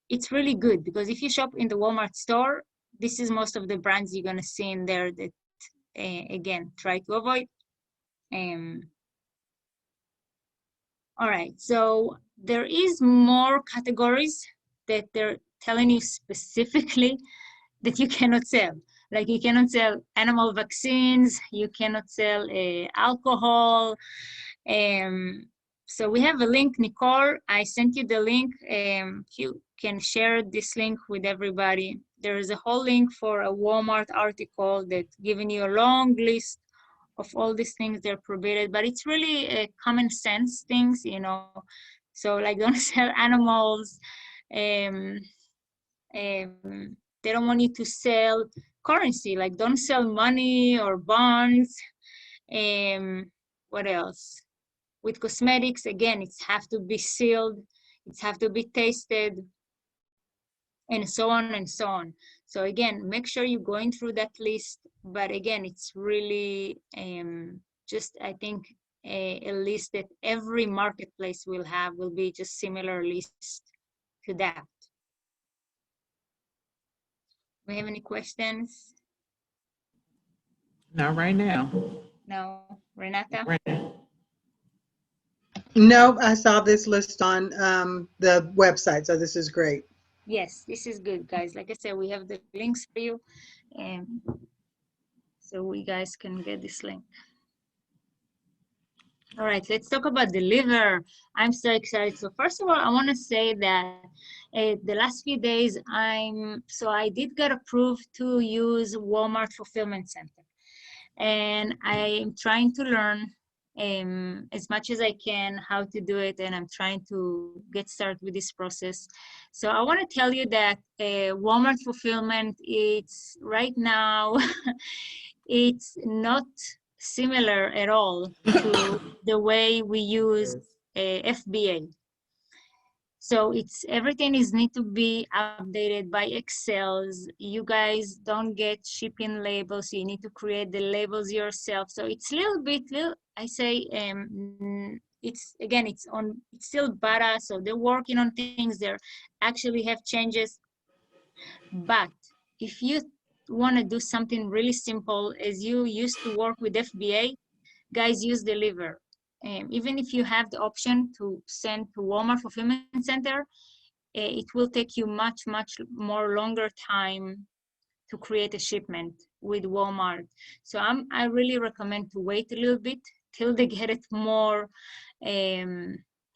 it's really good, because if you shop in the Walmart store, this is most of the brands you're gonna see in there that, again, try to avoid. All right, so there is more categories that they're telling you specifically that you cannot sell. Like you cannot sell animal vaccines, you cannot sell alcohol. So we have a link, Nicole, I sent you the link. You can share this link with everybody. There is a whole link for a Walmart article that's giving you a long list of all these things they're prohibited, but it's really common sense things, you know. So like don't sell animals. Um, they don't want you to sell currency, like don't sell money or bonds. What else? With cosmetics, again, it's have to be sealed, it's have to be tasted, and so on and so on. So again, make sure you're going through that list. But again, it's really just, I think, a list that every marketplace will have, will be just similar list to that. We have any questions? Not right now. No, Renata? Right now. No, I saw this list on the website, so this is great. Yes, this is good, guys. Like I said, we have the links for you, and so we guys can get this link. All right, let's talk about Deliver. I'm so excited. So first of all, I want to say that the last few days, I did get approved to use Walmart Fulfillment Center. And I'm trying to learn as much as I can how to do it, and I'm trying to get started with this process. So I want to tell you that Walmart fulfillment, it's right now, it's not similar at all to the way we use FBA. So it's everything is need to be updated by Excels. You guys don't get shipping labels, so you need to create the labels yourself. So it's a little bit, I say, it's again, it's still beta. So they're working on things. They actually have changes. But if you want to do something really simple, as you used to work with FBA, guys, use Deliver. Even if you have the option to send to Walmart Fulfillment Center, it will take you much more longer time to create a shipment with Walmart. So I really recommend to wait a little bit till they get it more, a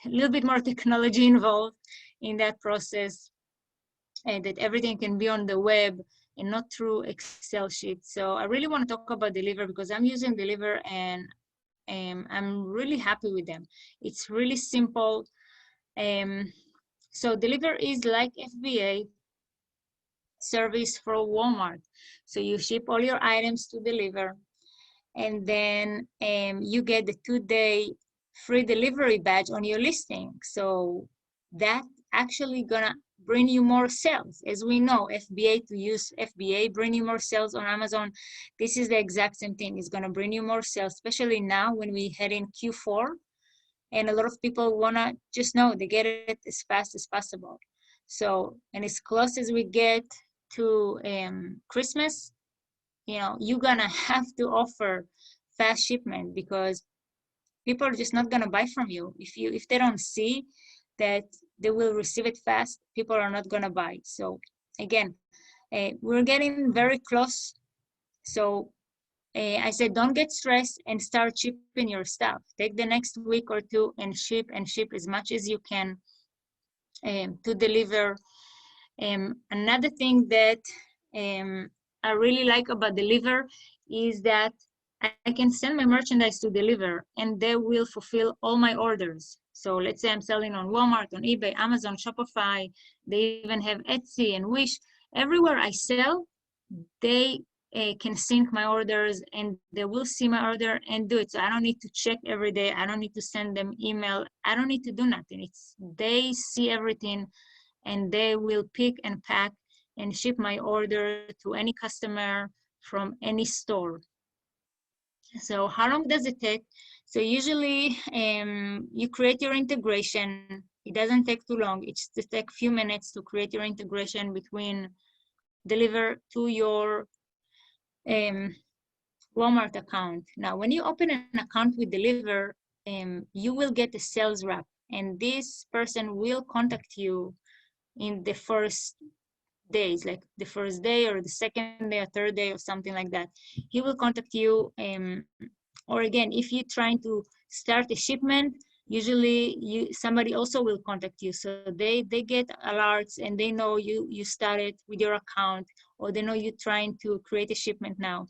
little bit more technology involved in that process, and that everything can be on the web and not through Excel sheets. So I really want to talk about Deliver because I'm using Deliver and I'm really happy with them. It's really simple. So Deliver is like FBA service for Walmart. So you ship all your items to Deliver, and then you get the 2-day free delivery badge on your listing. So that actually gonna bring you more sales. As we know, FBA, to use FBA, bring you more sales on Amazon. This is the exact same thing. It's gonna bring you more sales, especially now when we head in Q4. And a lot of people wanna just know they get it as fast as possible. So, and as close as we get to Christmas, you know, you're gonna have to offer fast shipment because people are just not gonna buy from you. If they don't see that they will receive it fast, people are not gonna buy. So again, we're getting very close. So I said, don't get stressed and start shipping your stuff. Take the next week or two and ship as much as you can to deliver. Another thing that I really like about Deliver is that I can send my merchandise to Deliver and they will fulfill all my orders. So let's say I'm selling on Walmart, on eBay, Amazon, Shopify. They even have Etsy and Wish. Everywhere I sell, they can sync my orders and they will see my order and do it. So I don't need to check every day. I don't need to send them email. I don't need to do nothing. They see everything and they will pick and pack and ship my order to any customer from any store. So how long does it take? So usually you create your integration. It doesn't take too long. It just takes a few minutes to create your integration between Deliver to your Walmart account. Now, when you open an account with Deliver, you will get a sales rep, and this person will contact you in the first days, like the first day or the second day or third day or something like that. He will contact you, or again, if you're trying to start a shipment, usually somebody also will contact you. So they get alerts and they know you started with your account, or they know you're trying to create a shipment now.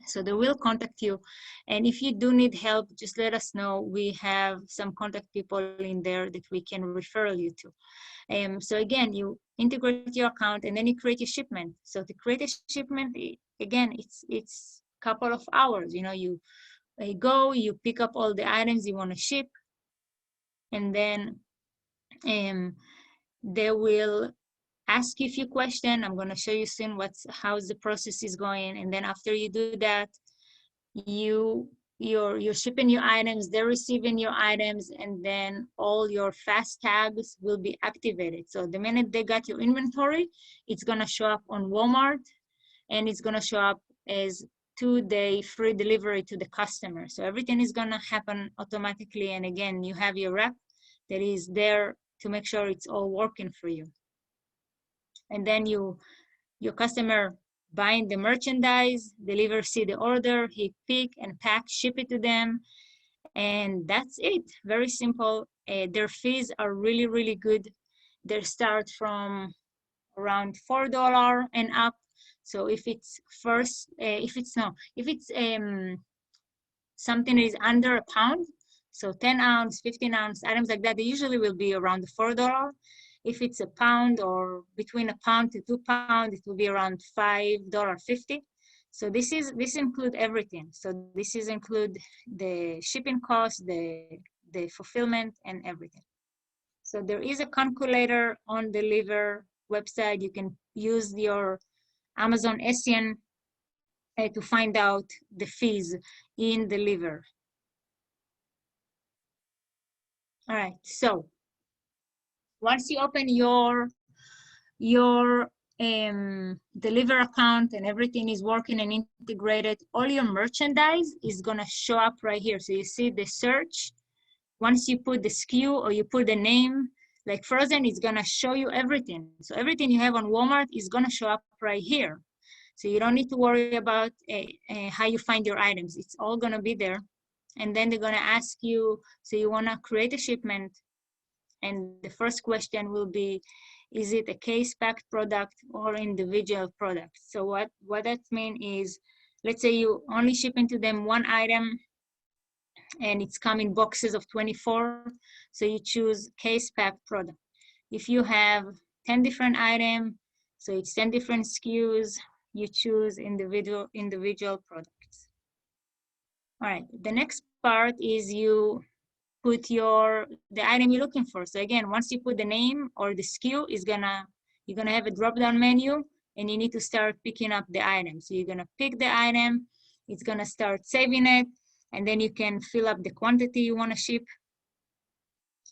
So they will contact you. And if you do need help, just let us know. We have some contact people in there that we can refer you to. So again, you integrate your account and then you create your shipment. So to create a shipment, again, it's a couple of hours. You know, you go, you pick up all the items you want to ship, and then they will ask you a few questions. I'm going to show you soon how's the process is going. And then after you do that, you're shipping your items, they're receiving your items, and then all your fast tags will be activated. So the minute they got your inventory, it's going to show up on Walmart, and it's going to show up as 2-day free delivery to the customer. So everything is going to happen automatically. And again, you have your rep that is there to make sure it's all working for you. And then your customer buying the merchandise, Deliver see the order, he pick and pack, ship it to them, and that's it. Very simple. Their fees are really good. They start from around $4 and up. So if it's something is under a pound, so 10 ounce, 15 ounce, items like that, they usually will be around $4. If it's a pound or between a pound to 2 pounds, it will be around $5.50. So this include everything. So this is include the shipping cost, the fulfillment, and everything. So there is a calculator on the Liver website. You can use your Amazon ESM to find out the fees in the Liver. All right, so once you open your Deliver account and everything is working and integrated, all your merchandise is gonna show up right here. So you see the search. Once you put the SKU or you put the name, like frozen, it's gonna show you everything. So everything you have on Walmart is gonna show up right here. So you don't need to worry about how you find your items. It's all gonna be there. And then they're gonna ask you, so you wanna create a shipment. And the first question will be, is it a case-packed product or individual product? So what that means is, let's say you only shipping to them one item and it's come in boxes of 24, so you choose case-packed product. If you have 10 different items, so it's 10 different SKUs, you choose individual products. All right, the next part is you put the item you're looking for. So again, once you put the name or the SKU, you're gonna have a drop-down menu and you need to start picking up the item. So you're gonna pick the item, it's gonna start saving it, and then you can fill up the quantity you wanna ship.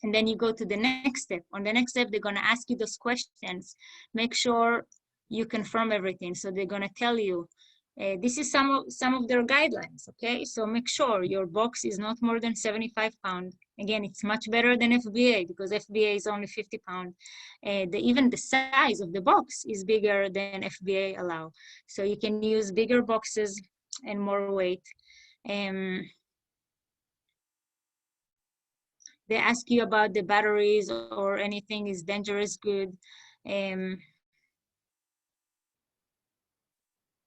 And then you go to the next step. On the next step, they're gonna ask you those questions. Make sure you confirm everything. So they're gonna tell you, this is some of their guidelines, okay? So make sure your box is not more than 75 pounds. Again, it's much better than FBA because FBA is only 50 pounds. Even the size of the box is bigger than FBA allow. So you can use bigger boxes and more weight. They ask you about the batteries or anything is dangerous good.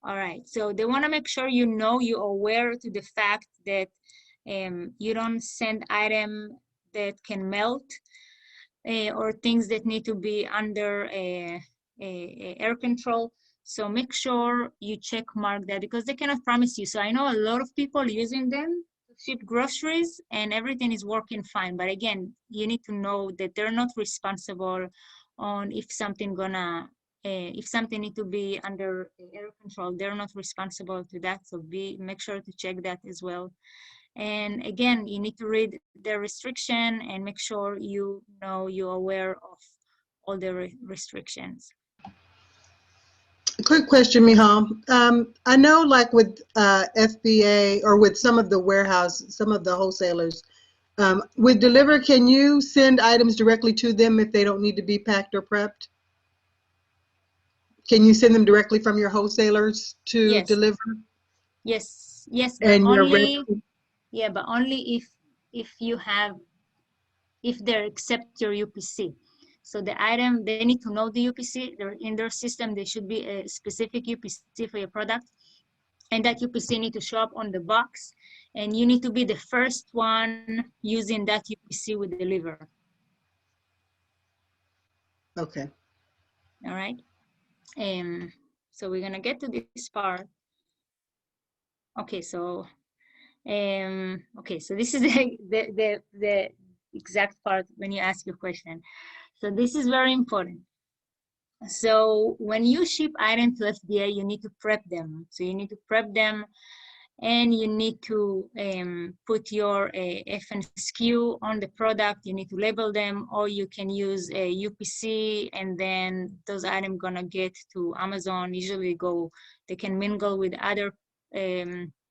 All right, so they want to make sure you're aware to the fact that you don't send item that can melt or things that need to be under air control. So make sure you check mark that because they cannot promise you. So I know a lot of people using them to ship groceries and everything is working fine. But again, you need to know that they're not responsible on if something need to be under air control, they're not responsible to that. So make sure to check that as well. And again, you need to read the restriction and make sure you're aware of all the restrictions. A quick question, Michal. I know like with FBA or with some of the wholesalers, with Deliver, can you send items directly to them if they don't need to be packed or prepped? Can you send them directly from your wholesalers to Deliver? Yes, but and only but only if they accept your UPC. So the item, they need to know the UPC. In their system, there should be a specific UPC for your product. And that UPC need to show up on the box. And you need to be the first one using that UPC with Deliver. Okay. All right. So we're gonna get to this part. Okay, so so this is the exact part when you ask your question. So this is very important. So when you ship items to FBA, you need to prep them. So you need to prep them and you need to put your FNSKU on the product. You need to label them, or you can use a UPC and then those items gonna get to Amazon. Usually they can mingle with other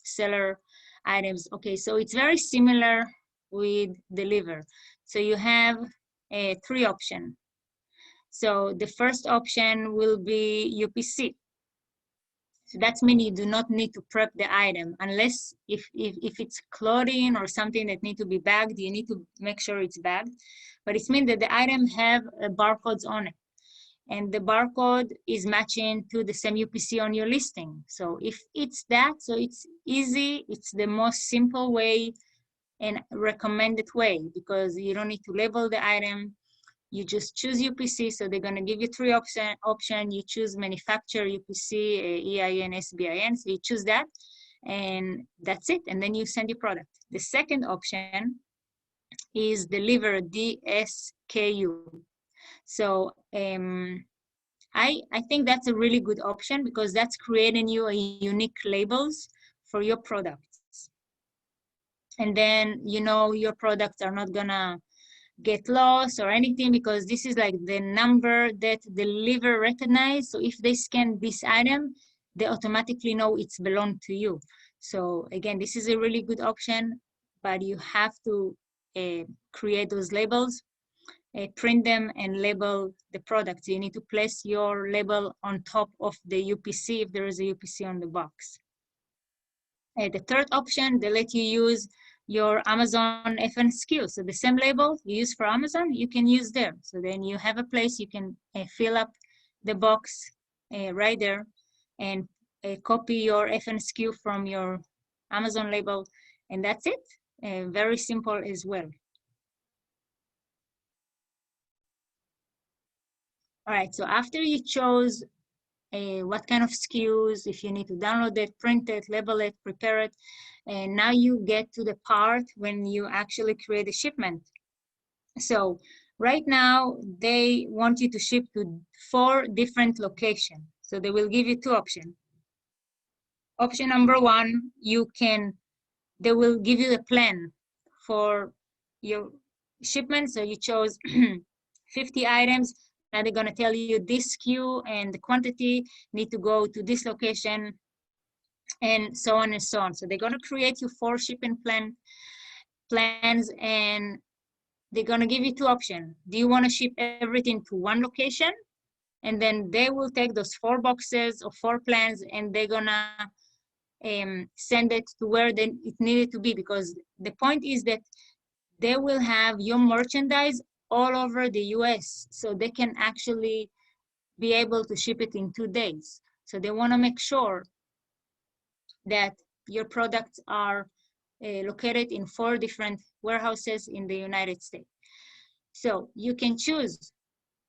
seller items. Okay, so it's very similar with Deliver. So you have 3 options. So the first option will be UPC. So that means you do not need to prep the item unless if it's clothing or something that need to be bagged, you need to make sure it's bagged. But it means that the item have barcodes on it. and the barcode is matching to the same UPC on your listing. So if it's that, so it's easy, it's the most simple way and recommended way, because you don't need to label the item. You just choose UPC. So they're gonna give you 3 option. You choose manufacturer, UPC, EIN, SBIN. So you choose that, and that's it. And then you send your product. The second option is deliver, DSKU. So I think that's a really good option, because that's creating you a unique labels for your products. And then, you know, your products are not gonna get lost or anything, because this is like the number that the deliver recognize. So if they scan this item, they automatically know it's belong to you. So again, this is a really good option, but you have to create those labels, print them, and label the products. You need to place your label on top of the UPC if there is a UPC on the box. The third option, they let you use your Amazon FNSKU. So the same label you use for Amazon, you can use there. So then you have a place you can fill up the box right there, and copy your FNSKU from your Amazon label, and that's it. Very simple as well. All right, so after you chose what kind of SKUs, if you need to download it, print it, label it, prepare it, and now you get to the part when you actually create a shipment. So right now, they want you to ship to 4 different locations. So they will give you 2 options. Option number 1, they will give you the plan for your shipment. So you chose 50 items. Now they're gonna tell you this SKU and the quantity need to go to this location, and so on and so on. So they're gonna create you 4 shipping plans, and they're gonna give you 2 options. Do you wanna ship everything to 1 location? And then they will take those 4 boxes or 4 plans, and they're gonna send it to where it needed to be, because the point is that they will have your merchandise all over the US, so they can actually be able to ship it in 2 days. So they want to make sure that your products are located in 4 different warehouses in the United States. So you can choose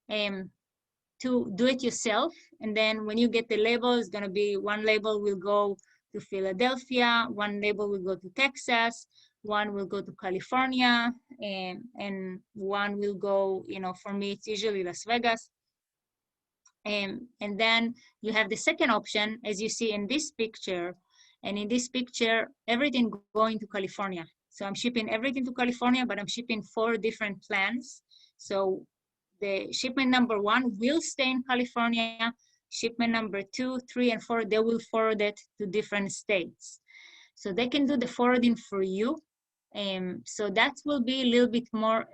to do it yourself, and then when you get the label, it's going to be 1 label will go to Philadelphia, 1 label will go to Texas, 1 will go to California, and 1 will go, you know, for me, it's usually Las Vegas. And then you have the second option, as you see in this picture. And in this picture, everything going to California. So I'm shipping everything to California, but I'm shipping 4 different plans. So the shipment number 1 will stay in California. Shipment number 2, 3, and 4, they will forward it to different states. So they can do the forwarding for you. So that will be a little bit more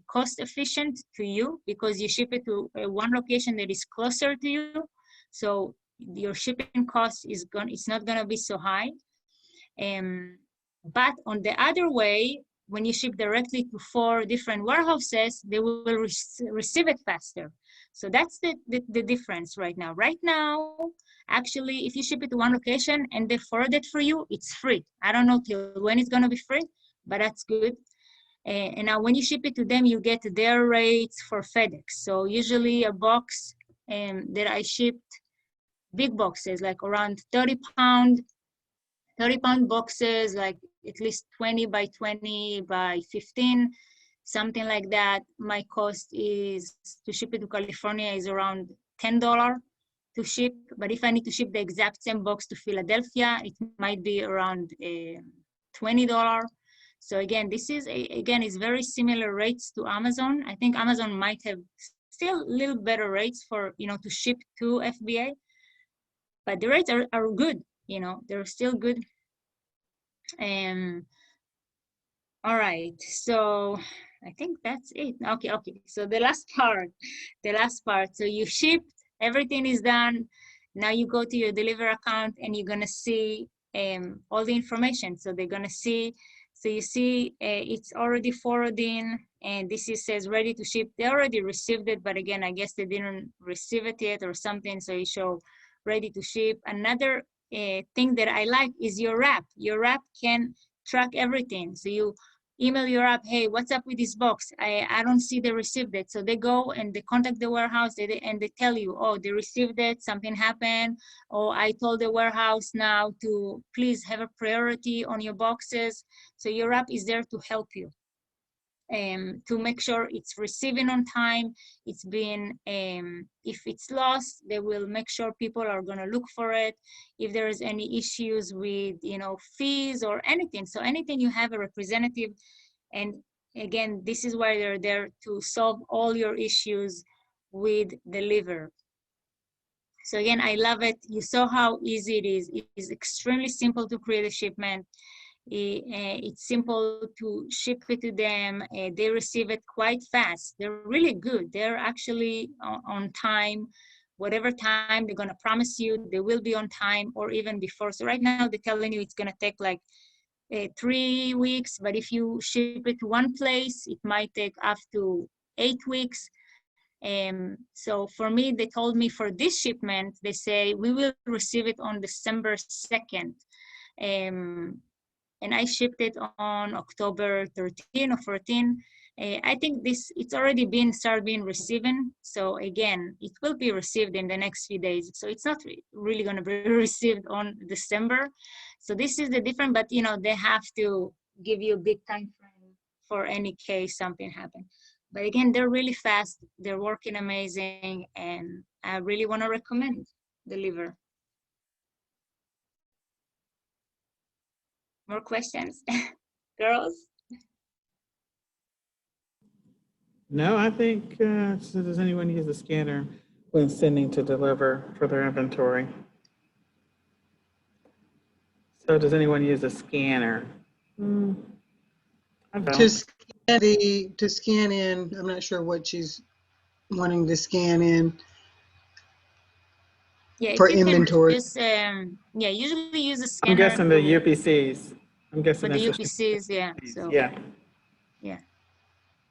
cost efficient to you, because you ship it to 1 location that is closer to you. So your shipping cost is it's not gonna be so high. But on the other way, when you ship directly to 4 different warehouses, they will receive it faster. So that's the difference right now. Right now, actually, if you ship it to 1 location and they forward it for you, it's free. I don't know till when it's gonna be free, but that's good. And now when you ship it to them, you get their rates for FedEx. So usually a box that I shipped, big boxes, like around 30 pound boxes, like at least 20 by 20 by 15, something like that. My cost is to ship it to California is around $10 to ship. But if I need to ship the exact same box to Philadelphia, it might be around $20. So again, this is is very similar rates to Amazon. I think Amazon might have still a little better rates for, you know, to ship to FBA, but the rates are good, you know, they're still good. All right, so I think that's it. Okay. So the last part. So you shipped, everything is done. Now you go to your deliver account and you're gonna see all the information. So they're gonna see, so you see it's already forwarding and this is says ready to ship. They already received it, but again, I guess they didn't receive it yet or something, so you show ready to ship. Another thing that I like is your app. Your app can track everything. So you email your app, hey, what's up with this box? I don't see they received it. So they go and they contact the warehouse and they tell you, oh, they received it, something happened, or I told the warehouse now to please have a priority on your boxes. So your app is there to help you. To make sure it's receiving on time, it's being, if it's lost, they will make sure people are gonna look for it. If there is any issues with, fees or anything, so anything you have a representative, and again, this is why they're there to solve all your issues with deliver. So again, I love it. You saw how easy it is. It is extremely simple to create a shipment. It's simple to ship it to them. They receive it quite fast. They're really good. They're actually on time. Whatever time they're gonna promise you, they will be on time or even before. So right now they're telling you it's gonna take like 3 weeks, but if you ship it to one place, it might take up to 8 weeks. So for me, they told me for this shipment, they say we will receive it on December 2nd. And I shipped it on October 13 or 14. I think it's already started being receiving. So again, it will be received in the next few days. So it's not really going to be received on December. So this is the difference, but they have to give you a big time frame for any case something happened. But again, they're really fast. They're working amazing, and I really want to recommend Deliver. More questions, girls? No, I think, so does anyone use a scanner when sending to deliver for their inventory? So does anyone use a scanner? I don't. To scan in, I'm not sure what she's wanting to scan in Yeah, for if you can inventory. just, usually use a I'm scanner guessing the UPCs. I'm guessing for the that's UPCs, yeah, so, yeah. yeah.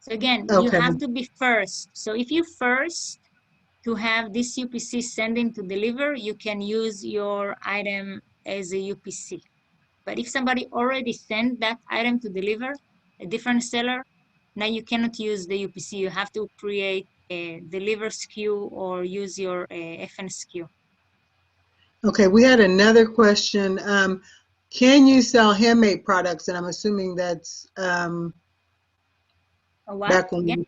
So again, you Okay. have to be first. So if you first to have this UPC sending to deliver, you can use your item as a UPC. But if somebody already sent that item to deliver, a different seller, now you cannot use the UPC. You have to create a deliver SKU or use your FN SKU. Okay, we had another question. Can you sell handmade products? And I'm assuming that's What? back when. Again?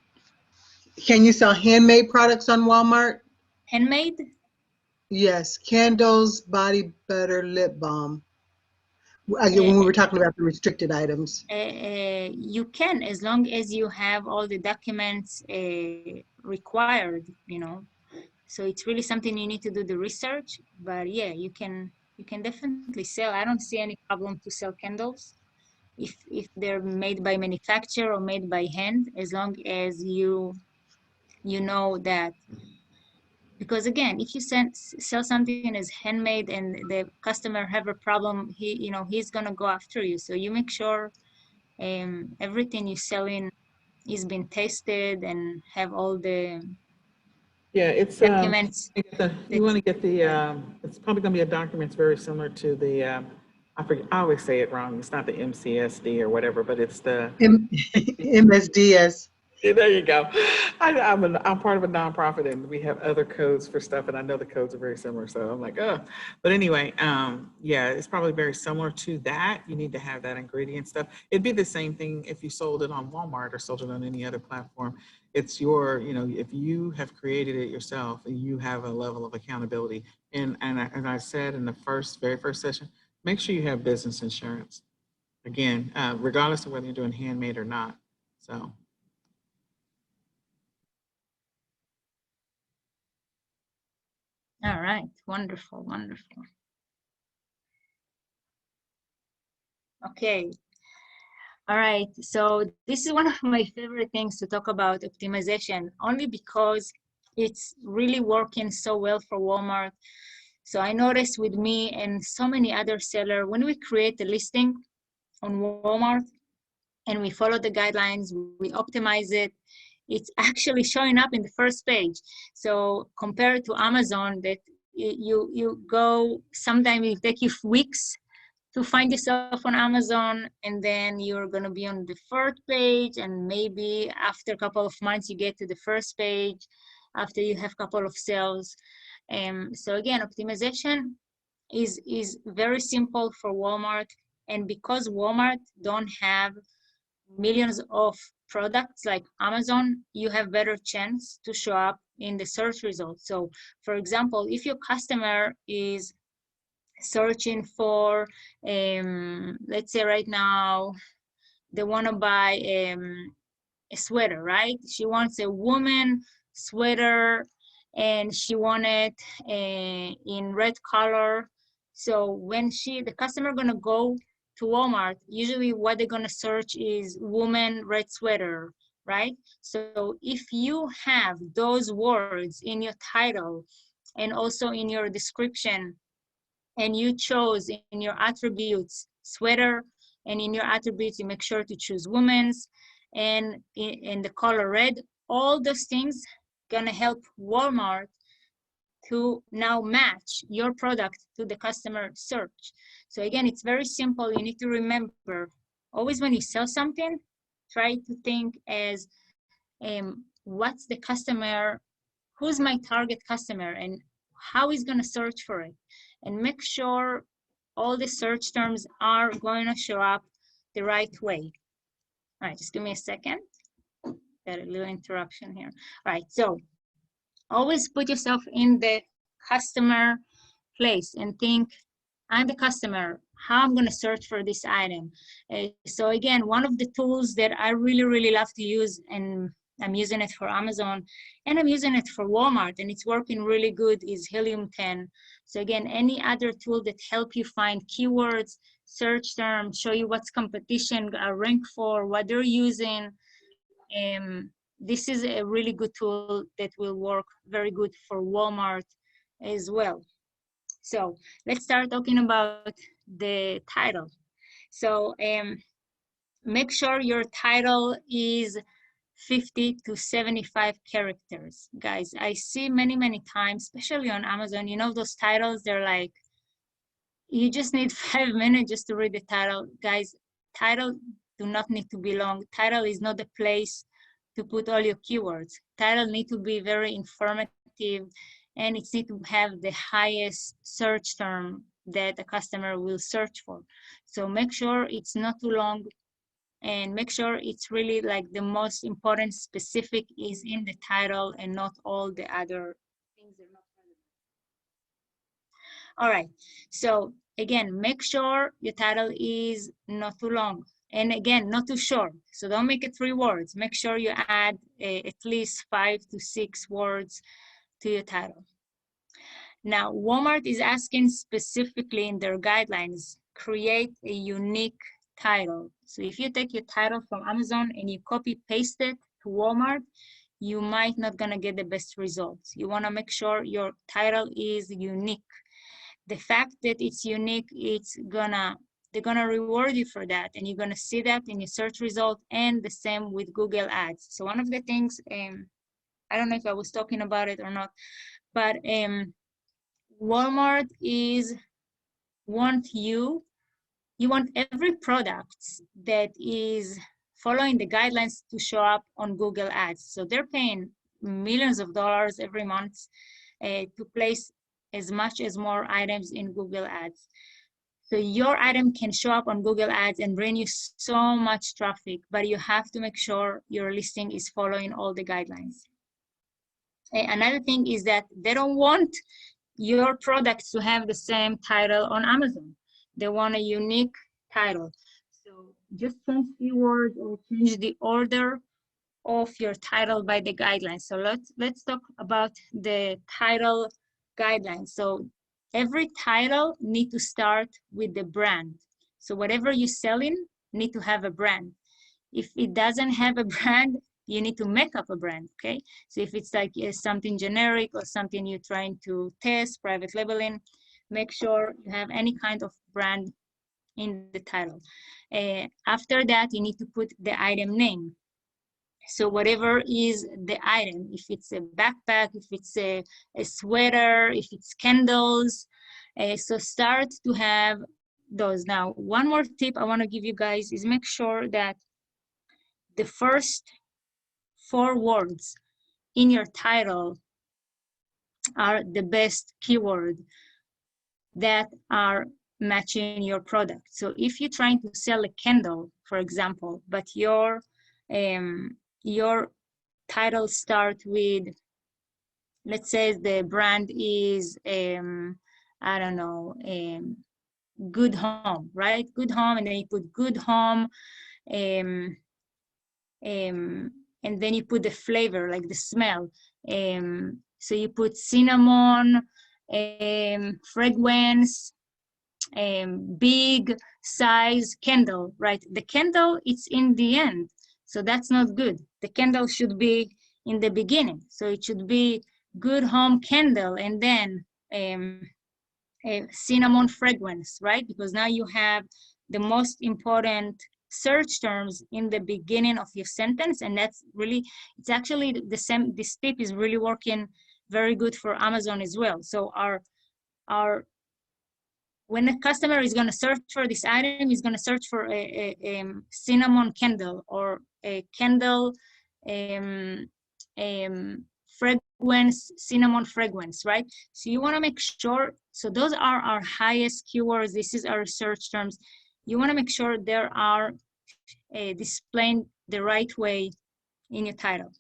Can you sell handmade products on Walmart? Handmade? Yes, candles, body butter, lip balm. Again, Uh, when we were talking about the restricted items. you can, as long as you have all the documents required, So it's really something you need to do the research. But yeah, you can definitely sell. I don't see any problem to sell candles if they're made by manufacturer or made by hand, as long as you know that. Because again, if you sell something as handmade and the customer have a problem, he's gonna go after you. So you make sure everything you selling is been tested and have all the Yeah, it's, documents. you want to get the, it's probably going to be a document that's very similar to the, I forget, I always say it wrong. It's not the MCSD or whatever, but it's the, MSDS. yeah, there you go. I'm part of a nonprofit and we have other codes for stuff and I know the codes are very similar. So I'm like, oh, but anyway, yeah, it's probably very similar to that. You need to have that ingredient stuff. It'd be the same thing if you sold it on Walmart or sold it on any other platform. It's your, if you have created it yourself, you have a level of accountability. And as I said in the very first session, make sure you have business insurance. Again, regardless of whether you're doing handmade or not. So. All right, wonderful, wonderful. Okay. All right, so this is one of my favorite things to talk about, optimization, only because it's really working so well for Walmart. So I noticed with me and so many other sellers, when we create a listing on Walmart, and we follow the guidelines, we optimize it, it's actually showing up in the first page. So compared to Amazon, that you go, sometimes it take you weeks to find yourself on Amazon, and then you're gonna be on the fourth page, and maybe after a couple of months you get to the first page after you have a couple of sales. So again, optimization is very simple for Walmart, and because Walmart don't have millions of products like Amazon, you have better chance to show up in the search results. So for example, if your customer is searching for, let's say right now, they want to buy a sweater, right? She wants a woman sweater, and she wanted in red color. So when the customer gonna go to Walmart, usually what they're gonna search is woman red sweater, right? So if you have those words in your title and also in your description, and you chose in your attributes sweater, and in your attributes you make sure to choose women's, and in the color red, all those things gonna help Walmart to now match your product to the customer search. So again, it's very simple. You need to remember, always when you sell something, try to think as what's the customer, who's my target customer, and how he's going to search for it, and make sure all the search terms are going to show up the right way. All right, just give me a second. Got a little interruption here. All right, so always put yourself in the customer place and think, I'm the customer, how I'm going to search for this item. So again, one of the tools that I really love to use, and I'm using it for Amazon and I'm using it for Walmart, and it's working really good, is Helium 10. So again, any other tool that help you find keywords, search terms, show you what's competition rank for, what they're using. This is a really good tool that will work very good for Walmart as well. So let's start talking about the title. So make sure your title is 50 to 75 characters. Guys, I see many times, especially on Amazon, you know those titles, they're like, you just need 5 minutes just to read the title. Guys, title do not need to be long. Title is not the place to put all your keywords. Title need to be very informative, and it needs to have the highest search term that a customer will search for. So make sure it's not too long, and make sure it's really like the most important specific is in the title and not all the other things that are not relevant. All right, so again, make sure your title is not too long. And again, not too short. So don't make it 3 words. Make sure you add at least 5 to 6 words to your title. Now, Walmart is asking specifically in their guidelines, create a unique title. So if you take your title from Amazon and you copy paste it to Walmart, you might not gonna get the best results. You wanna make sure your title is unique. The fact that it's unique, they're gonna reward you for that, and you're gonna see that in your search result, and the same with Google Ads. So one of the things, I don't know if I was talking about it or not, but Walmart you want every product that is following the guidelines to show up on Google Ads. So they're paying millions of dollars every month to place as much as more items in Google Ads. So your item can show up on Google Ads and bring you so much traffic, but you have to make sure your listing is following all the guidelines. Another thing is that they don't want your products to have the same title on Amazon. They want a unique title. So just change keywords or change the order of your title by the guidelines. So let's talk about the title guidelines. So every title need to start with the brand. So whatever you're selling need to have a brand. If it doesn't have a brand, you need to make up a brand, okay? So if it's like something generic or something you're trying to test, private labeling, make sure you have any kind of brand in the title. After that, you need to put the item name. So whatever is the item, if it's a backpack, if it's a sweater, if it's candles, so start to have those. Now, one more tip I want to give you guys is make sure that the first 4 words in your title are the best keyword that are matching your product. So if you're trying to sell a candle, for example, but your title start with, let's say the brand is I don't know, Good Home, right? Good Home, and then you put Good Home, um, and then you put the flavor, like the smell. So you put cinnamon, fragrance, big size candle, right? The candle, it's in the end, so that's not good. The candle should be in the beginning, so it should be Good Home candle, and then a cinnamon fragrance, right? Because now you have the most important search terms in the beginning of your sentence, and that's really, it's actually the same. This tip is really working very good for Amazon as well. So our when a customer is going to search for this item, he's going to search for a cinnamon candle or a candle fragrance, cinnamon fragrance, right? So you want to make sure, so those are our highest keywords. This is our search terms. You want to make sure they are displayed the right way in your title.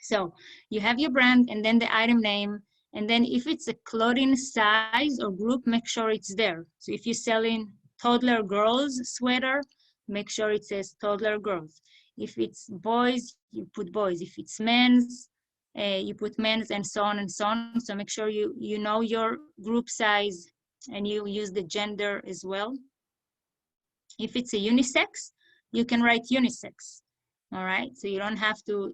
So you have your brand and then the item name. And then if it's a clothing size or group, make sure it's there. So if you're selling toddler girls sweater, make sure it says toddler girls. If it's boys, you put boys. If it's men's, you put men's, and so on and so on. So make sure you know your group size and you use the gender as well. If it's a unisex, you can write unisex. All right, so you don't have to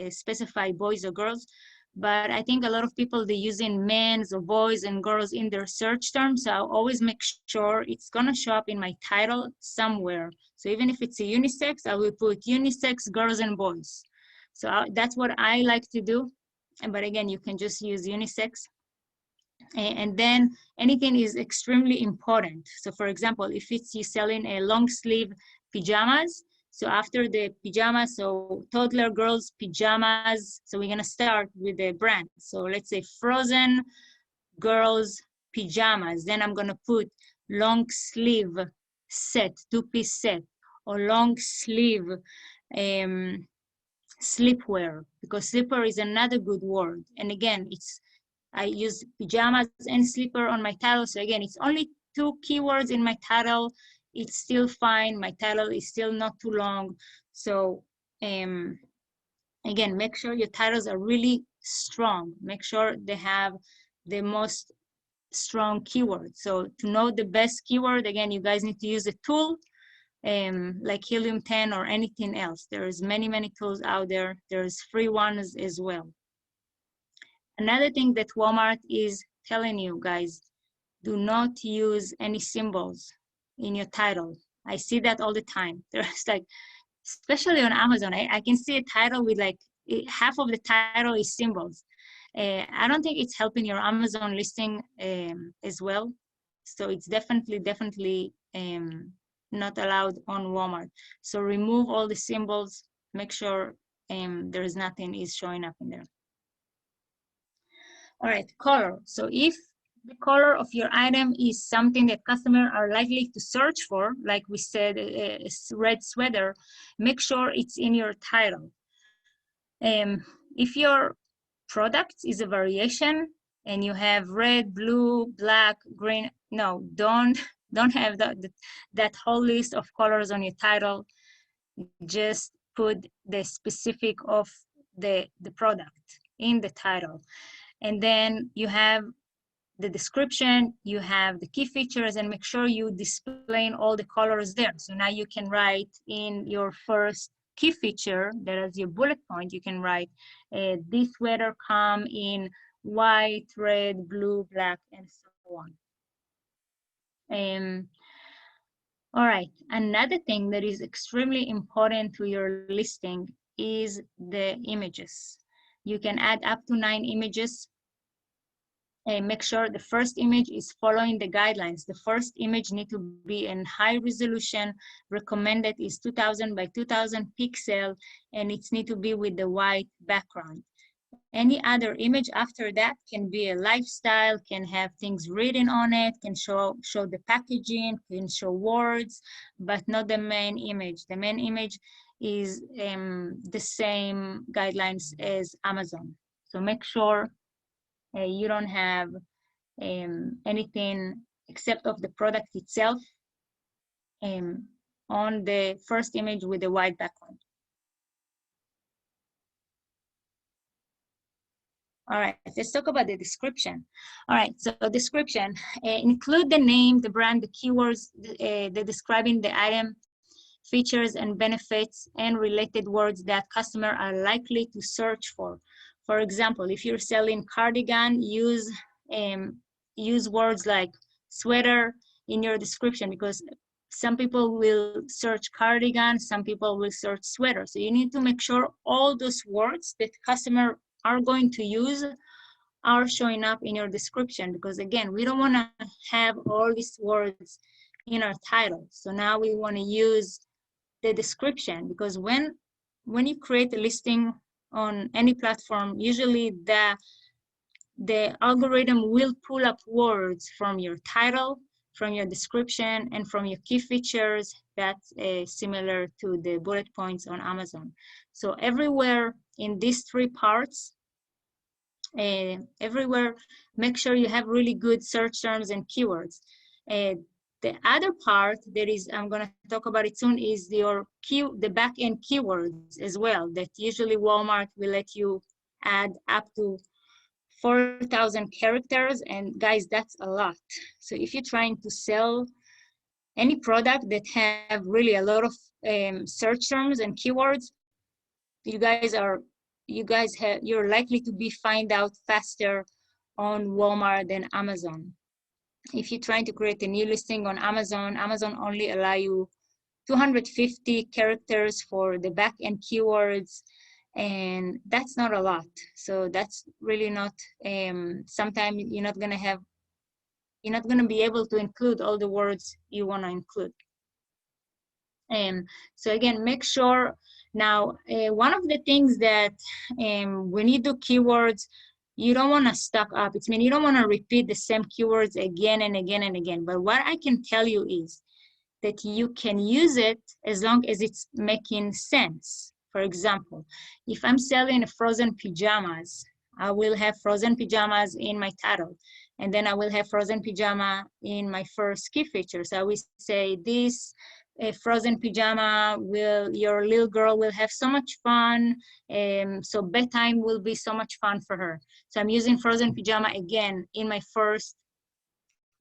specify boys or girls. But I think a lot of people, they're using men's or boys and girls in their search terms. So I'll always make sure it's gonna show up in my title somewhere. So even if it's a unisex, I will put unisex girls and boys. So that's what I like to do. But again, you can just use unisex. And then anything is extremely important. So for example, if it's you selling a long sleeve pajamas, so after the pajamas, so toddler girls pajamas, so we're gonna start with the brand. So let's say Frozen girls pajamas. Then I'm gonna put long sleeve set, 2-piece set, or long sleeve sleepwear, because sleepwear is another good word. And again, I use pajamas and slipper on my title. So again, it's only 2 keywords in my title. It's still fine. My title is still not too long. So again, make sure your titles are really strong. Make sure they have the most strong keywords. So to know the best keyword, again, you guys need to use a tool like Helium 10 or anything else. There's many tools out there. There's free ones as well. Another thing that Walmart is telling you guys, do not use any symbols in your title. I see that all the time. There's like, especially on Amazon, I can see a title with like half of the title is symbols. I don't think it's helping your Amazon listing as well. So it's definitely not allowed on Walmart. So remove all the symbols, make sure there is nothing is showing up in there. All right, color. So if the color of your item is something that customers are likely to search for, like we said, a red sweater, make sure it's in your title. If your product is a variation and you have red, blue, black, green, no, don't have that whole list of colors on your title. Just put the specific of the product in the title. And then you have the description, you have the key features, and make sure you display all the colors there. So now you can write in your first key feature, that is your bullet point, you can write, this sweater come in white, red, blue, black, and so on. All right, another thing that is extremely important to your listing is the images. You can add up to 9 images. Make sure the first image is following the guidelines. The first image need to be in high resolution. Recommended is 2000 by 2000 pixel, and it need to be with the white background. Any other image after that can be a lifestyle, can have things written on it, can show the packaging, can show words, but not the main image. The main image is the same guidelines as Amazon. So make sure you don't have anything except of the product itself on the first image with the white background. All right, let's talk about the description. All right, so description, include the name, the brand, the keywords, the describing the item, features and benefits, and related words that customers are likely to search for. For example, if you're selling cardigan, use words like sweater in your description, because some people will search cardigan, some people will search sweater. So you need to make sure all those words that customer are going to use are showing up in your description, because again, we don't want to have all these words in our title. So now we want to use the description, because when you create a listing on any platform, usually the algorithm will pull up words from your title, from your description, and from your key features that's similar to the bullet points on Amazon. So everywhere in these 3 parts, everywhere, make sure you have really good search terms and keywords. The other part that is, I'm going to talk about it soon, is the back-end keywords as well, that usually Walmart will let you add up to 4,000 characters, and guys, that's a lot. So if you're trying to sell any product that have really a lot of search terms and keywords, you're likely to be find out faster on Walmart than Amazon. If you're trying to create a new listing on Amazon, Amazon only allow you 250 characters for the back-end keywords, and that's not a lot. So that's really not, sometimes you're not gonna be able to include all the words you wanna include. So again, make sure. Now, one of the things that when you do keywords, you don't want to stock up. It's mean you don't want to repeat the same keywords again and again and again. But what I can tell you is that you can use it as long as it's making sense. For example, if I'm selling frozen pajamas, I will have frozen pajamas in my title. And then I will have frozen pajama in my first key feature. So I will say this frozen pajama your little girl will have so much fun. So bedtime will be so much fun for her. So I'm using frozen pajama again in my first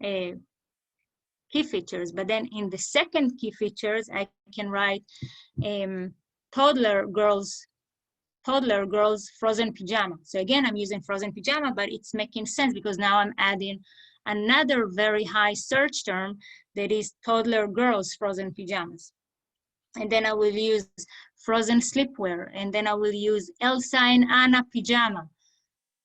key features. But then in the second key features, I can write toddler girls frozen pajama. So again, I'm using frozen pajama, but it's making sense because now I'm adding another very high search term that is toddler girls frozen pajamas. And then I will use frozen sleepwear, and then I will use Elsa and Anna pajama,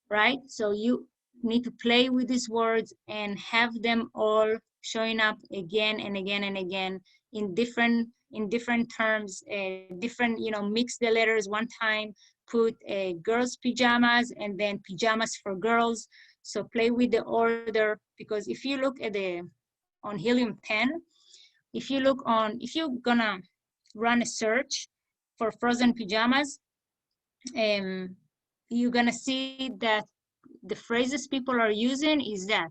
right? So you need to play with these words and have them all showing up again and again and again in different terms, different, mix the letters one time, put girls pajamas and then pajamas for girls. So play with the order, because if you look at on Helium 10, if you're gonna run a search for frozen pajamas, you're gonna see that the phrases people are using is that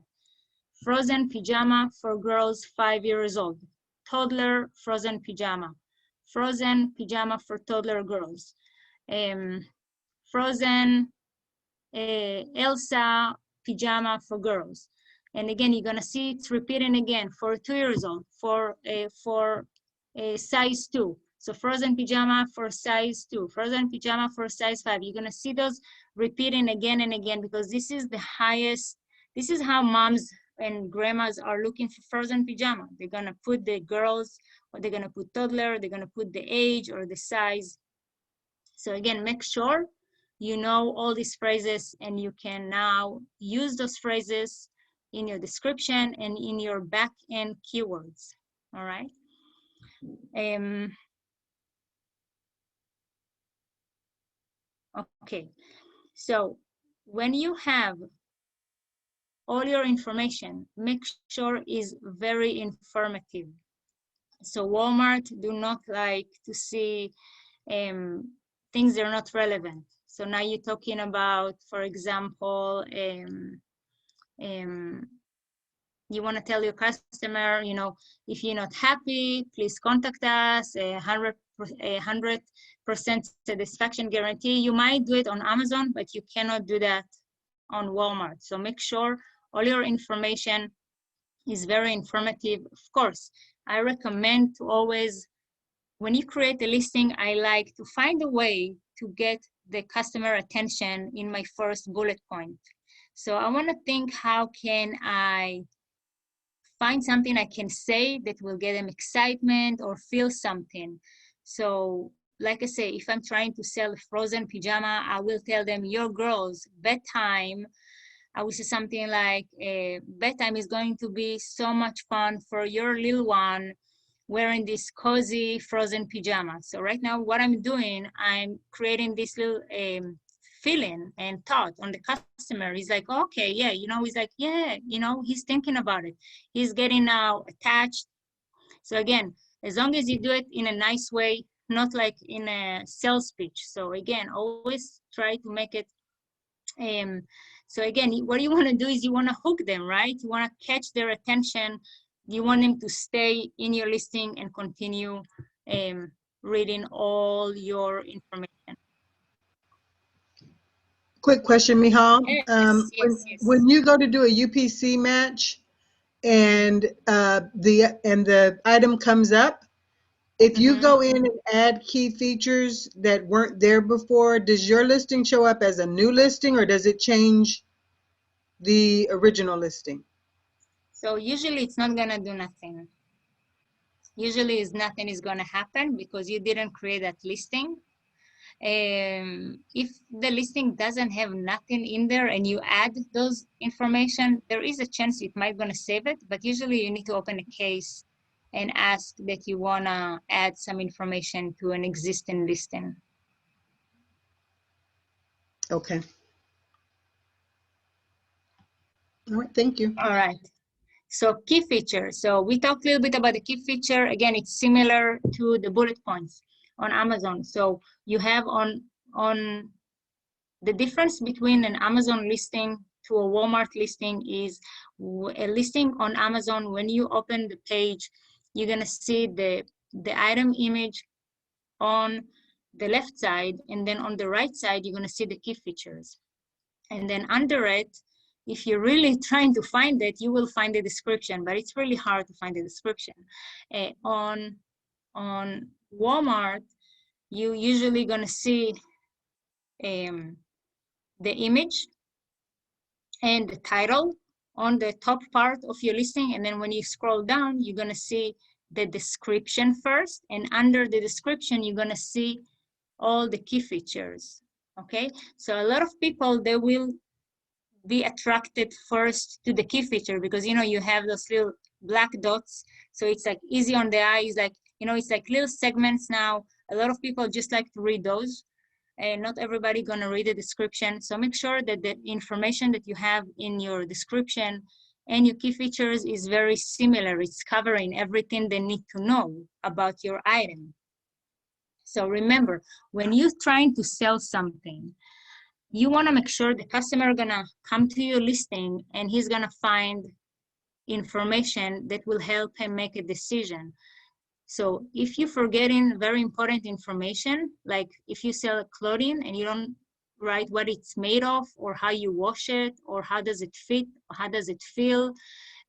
frozen pajama for girls 5 years old, toddler frozen pajama for toddler girls, frozen Elsa pajama for girls. And again, you're gonna see it's repeating again for 2 years old, for size 2. So frozen pajama for size 2, frozen pajama for size 5. You're gonna see those repeating again and again, because this is the highest, this is how moms and grandmas are looking for frozen pajama. They're gonna put the girls, or they're gonna put toddler, they're gonna put the age or the size. So again, make sure you know all these phrases, and you can now use those phrases in your description and in your back-end keywords, all right? Okay, so when you have all your information, make sure is very informative. So Walmart do not like to see things that are not relevant. So now you're talking about, for example, you want to tell your customer, you know, if you're not happy, please contact us, 100% satisfaction guarantee. You might do it on Amazon, but you cannot do that on Walmart. So make sure all your information is very informative. Of course, I recommend to always, when you create a listing, I like to find a way to get the customer attention in my first bullet point. So I want to think, how can I find something I can say that will get them excitement or feel something. So like I say, if I'm trying to sell a frozen pajama, I will tell them your girls bedtime. I will say something like, bedtime is going to be so much fun for your little one wearing this cozy frozen pajama. So right now what I'm doing, I'm creating this little feeling and thought on the customer. He's like, okay, yeah, you know, he's like, yeah, you know, he's thinking about it. He's getting now attached. So again, as long as you do it in a nice way, not like in a sales pitch. So again, always try to make it, so again, what you want to do is you want to hook them, right? You want to catch their attention. You want them to stay in your listing and continue reading all your information. Quick question, Michal. Yes. When you go to do a UPC match and the item comes up, if you go in and add key features that weren't there before, does your listing show up as a new listing, or does it change the original listing? So usually it's not gonna do nothing. Usually nothing is gonna happen because you didn't create that listing. If the listing doesn't have nothing in there and you add those information, there is a chance it might gonna save it, but usually you need to open a case and ask that you wanna add some information to an existing listing. Okay. All right, thank you. All right. So key feature. So we talked a little bit about the key feature. Again, it's similar to the bullet points on Amazon. So you have on the difference between an Amazon listing to a Walmart listing is a listing on Amazon. When you open the page, you're gonna see the item image on the left side, and then on the right side, you're gonna see the key features. And then under it, if you're really trying to find it, you will find the description, but it's really hard to find the description. On Walmart, you usually gonna see the image and the title on the top part of your listing. And then when you scroll down, you're gonna see the description first. And under the description, you're gonna see all the key features, okay? So a lot of people, they will be attracted first to the key feature because, you know, you have those little black dots. So it's like easy on the eye. It's like, you know, it's like little segments now. A lot of people just like to read those, and not everybody gonna read the description. So make sure that the information that you have in your description and your key features is very similar. It's covering everything they need to know about your item. So remember, when you're trying to sell something, you want to make sure the customer gonna come to your listing and he's gonna find information that will help him make a decision. So if you're forgetting very important information, like if you sell clothing and you don't write what it's made of, or how you wash it, or how does it fit, or how does it feel,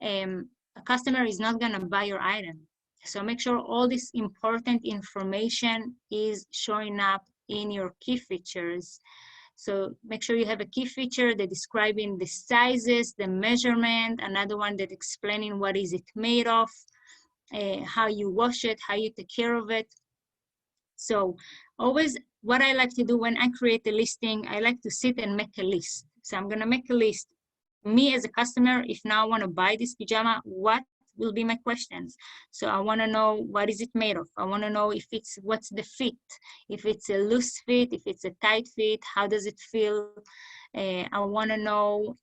a customer is not gonna buy your item. So make sure all this important information is showing up in your key features. So make sure you have a key feature that describing the sizes, the measurement, another one that explaining what is it made of, how you wash it, how you take care of it. So always what I like to do when I create a listing, I like to sit and make a list. So I'm gonna make a list. Me as a customer, if now I wanna buy this pajama, what will be my questions? So I wanna know what is it made of? I wanna know if it's, what's the fit? If it's a loose fit, if it's a tight fit, how does it feel? I wanna know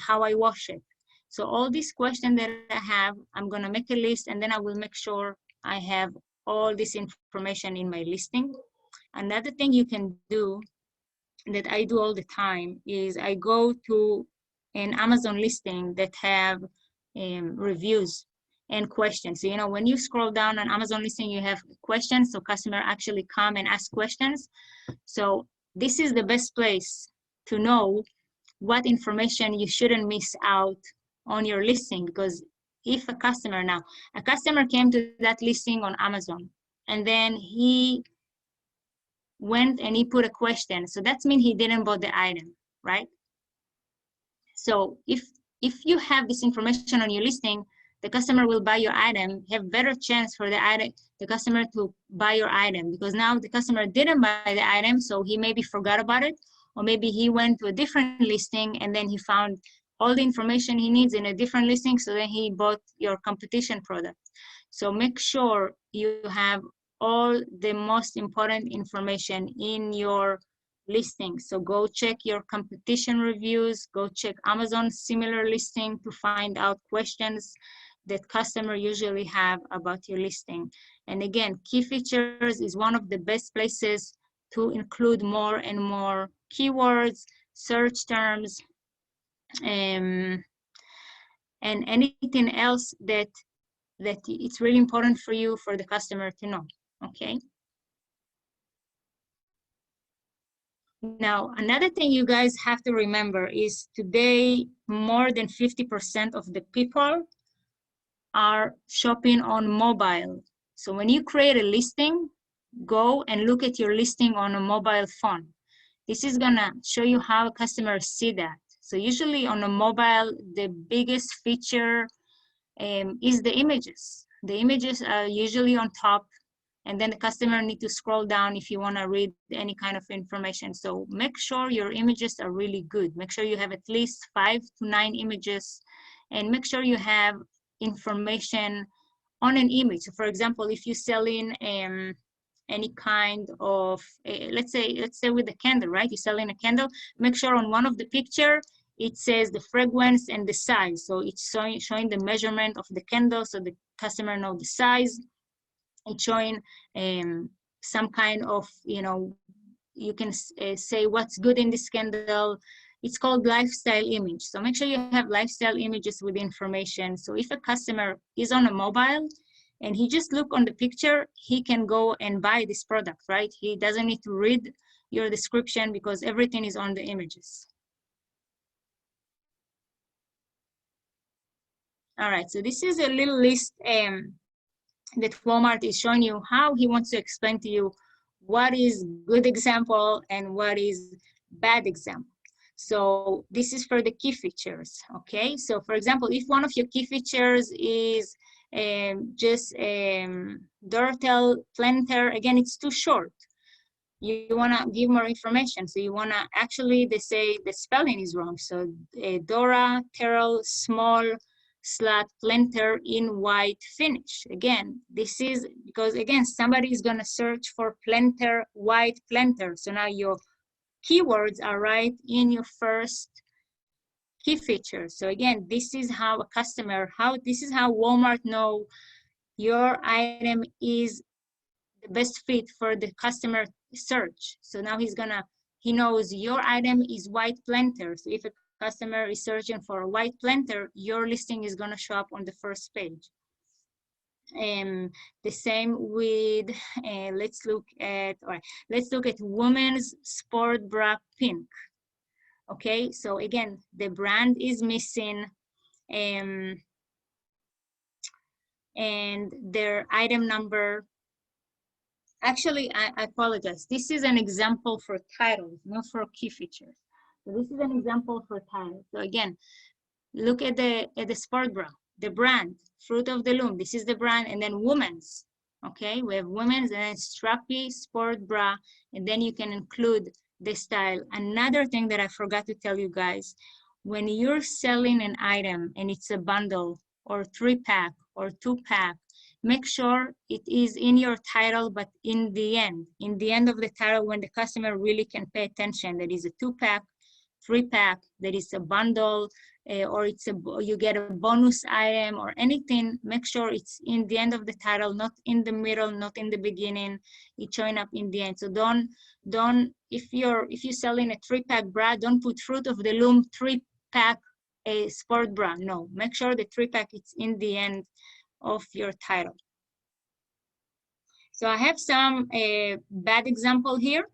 how I wash it. So all these questions that I have, I'm gonna make a list and then I will make sure I have all this information in my listing. Another thing you can do that I do all the time is I go to an Amazon listing that have reviews and questions. So, you know, when you scroll down on Amazon listing, you have questions, so customer actually come and ask questions. So this is the best place to know what information you shouldn't miss out on your listing, because if a customer came to that listing on Amazon and then he went and he put a question, so that means he didn't buy the item, right? So if you have this information on your listing, the customer will buy your item, have better chance for the customer to buy your item, because now the customer didn't buy the item, so he maybe forgot about it, or maybe he went to a different listing and then he found all the information he needs in a different listing, so then he bought your competition product. So make sure you have all the most important information in your listing. So go check your competition reviews, go check Amazon similar listing to find out questions that customer usually have about your listing. And again, key features is one of the best places to include more and more keywords, search terms, and anything else that it's really important for you, for the customer to know, okay? Now, another thing you guys have to remember is today, more than 50% of the people are shopping on mobile. So when you create a listing, go and look at your listing on a mobile phone. This is gonna show you how customers see that. So usually on a mobile, the biggest feature is the images. The images are usually on top, and then the customer need to scroll down if you want to read any kind of information. So make sure your images are really good. Make sure you have at least 5 to 9 images, and make sure you have information on an image. So for example, if you're selling any kind of, let's say with a candle, right? You're selling a candle, make sure on one of the picture, it says the fragrance and the size. So it's showing the measurement of the candle, so the customer know the size. It's showing some kind of, you know, you can say what's good in this candle. It's called lifestyle image. So make sure you have lifestyle images with information. So if a customer is on a mobile and he just look on the picture, he can go and buy this product, right? He doesn't need to read your description because everything is on the images. All right, so this is a little list that Walmart is showing you how he wants to explain to you what is good example and what is bad example. So this is for the key features, okay? So for example, if one of your key features is just Dortel planter, again, it's too short. You wanna give more information. So you wanna, actually they say the spelling is wrong. So Dora, Terrell, small, slat planter in white finish. Again, this is because, again, somebody is going to search for planter, white planter. So now your keywords are right in your first key feature. So again, this is how a customer, this is how Walmart know your item is the best fit for the customer search. So now he knows your item is white planter. So if a customer is searching for a white planter, your listing is going to show up on the first page. The same with, let's look at women's sport bra pink. Okay, so again, the brand is missing, and their item number Actually, I apologize. This is an example for titles, not for key features. So this is an example for titles. So again, look at the sport bra, the brand, Fruit of the Loom. This is the brand, and then women's. Okay, we have women's and then strappy sport bra, and then you can include the style. Another thing that I forgot to tell you guys, when you're selling an item and it's a bundle or 3-pack or 2-pack, make sure it is in your title, but in the end of the title, when the customer really can pay attention, that is a 2-pack, 3-pack, that is a bundle, or you get a bonus item or anything. Make sure it's in the end of the title, not in the middle, not in the beginning. It's showing up in the end. So don't if you're selling a 3-pack bra, don't put Fruit of the Loom 3-pack a sport bra. No, make sure the 3-pack is in the end of your title. So I have some bad example here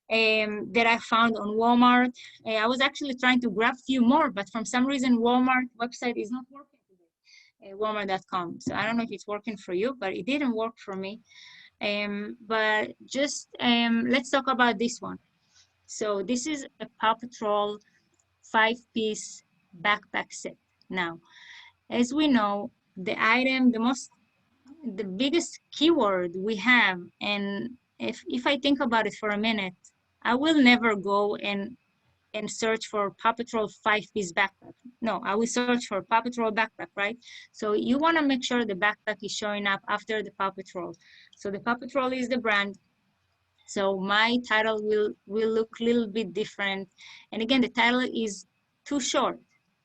that I found on Walmart. I was actually trying to grab a few more, but for some reason Walmart website is not working today, walmart.com. So I don't know if it's working for you, but it didn't work for me. But just let's talk about this one. So this is a Paw Patrol 5-piece backpack set. Now, as we know, the item, the biggest keyword we have, and if I think about it for a minute, I will never go and search for Paw Patrol 5-piece backpack. No, I will search for Paw Patrol backpack, right? So you want to make sure the backpack is showing up after the Paw Patrol. So the Paw Patrol is the brand. So my title will look a little bit different. And again, the title is too short.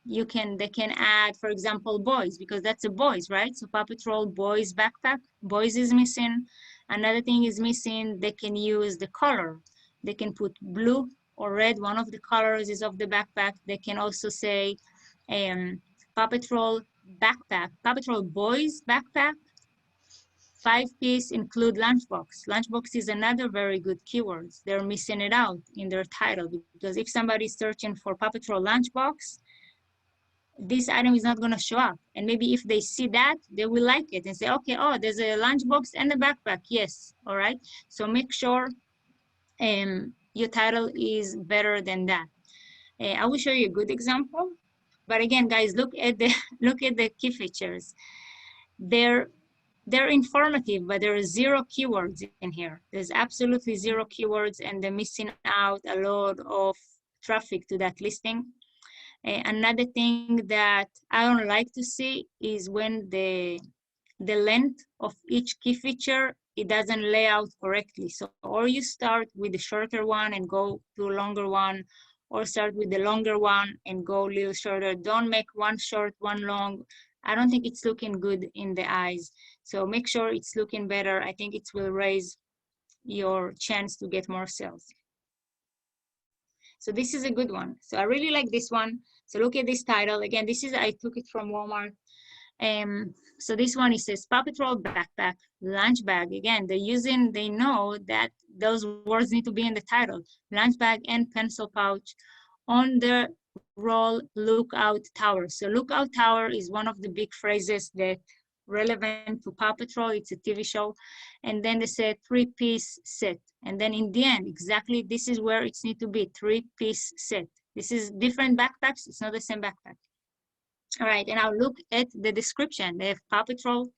They can add, for example, boys, because that's a boys, right? So Paw Patrol boys backpack, boys is missing. Another thing is missing, they can use the color. They can put blue or red, one of the colors is of the backpack. They can also say Paw Patrol backpack, Paw Patrol boys backpack, 5-piece include lunchbox. Lunchbox is another very good keyword. They're missing it out in their title, because if somebody's searching for Paw Patrol lunchbox, this item is not going to show up. And maybe if they see that, they will like it and say, okay, oh, there's a lunchbox and a backpack. Yes, all right. So make sure your title is better than that. I will show you a good example. But again, guys, look at the key features. They're informative, but there are 0 keywords in here. There's absolutely 0 keywords, and they're missing out a lot of traffic to that listing. Another thing that I don't like to see is when the length of each key feature, it doesn't lay out correctly. So, or you start with the shorter one and go to a longer one, or start with the longer one and go a little shorter. Don't make one short, one long. I don't think it's looking good in the eyes. So make sure it's looking better. I think it will raise your chance to get more sales. So this is a good one. So I really like this one. So look at this title. Again, I took it from Walmart. So this one, it says Paw Patrol backpack, lunch bag. Again, they know that those words need to be in the title. Lunch bag and pencil pouch on the roll lookout tower. So lookout tower is one of the big phrases that relevant to Paw Patrol. It's a TV show. And then they said 3-piece set. And then in the end, exactly this is where it needs to be, 3-piece set. This is different backpacks. It's not the same backpack. All right, and I'll look at the description. They have Paw Patrol,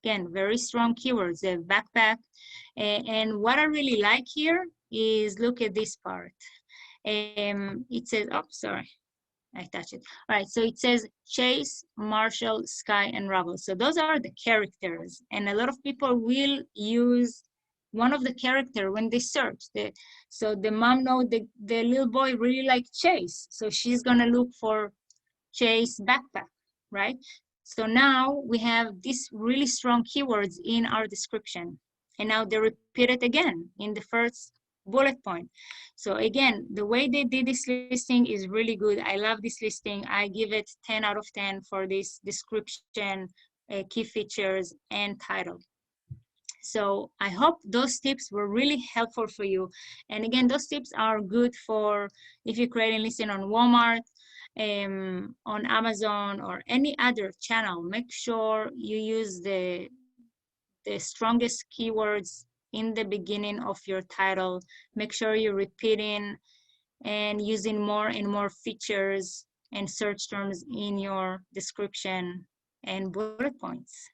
again, very strong keywords. They have backpack. And what I really like here is, look at this part. It says, oh, sorry, I touched it. All right, so it says Chase, Marshall, Sky, and Rubble. So those are the characters. And a lot of people will use one of the character when they search. So the mom knows the little boy really likes Chase. So she's gonna look for Chase backpack, right? So now we have these really strong keywords in our description. And now they repeat it again in the first bullet point. So again, the way they did this listing is really good. I love this listing. I give it 10 out of 10 for this description, key features, and title. So I hope those tips were really helpful for you. And again, those tips are good for if you're creating listing on Walmart, on Amazon, or any other channel. Make sure you use the strongest keywords in the beginning of your title. Make sure you're repeating and using more and more features and search terms in your description and bullet points.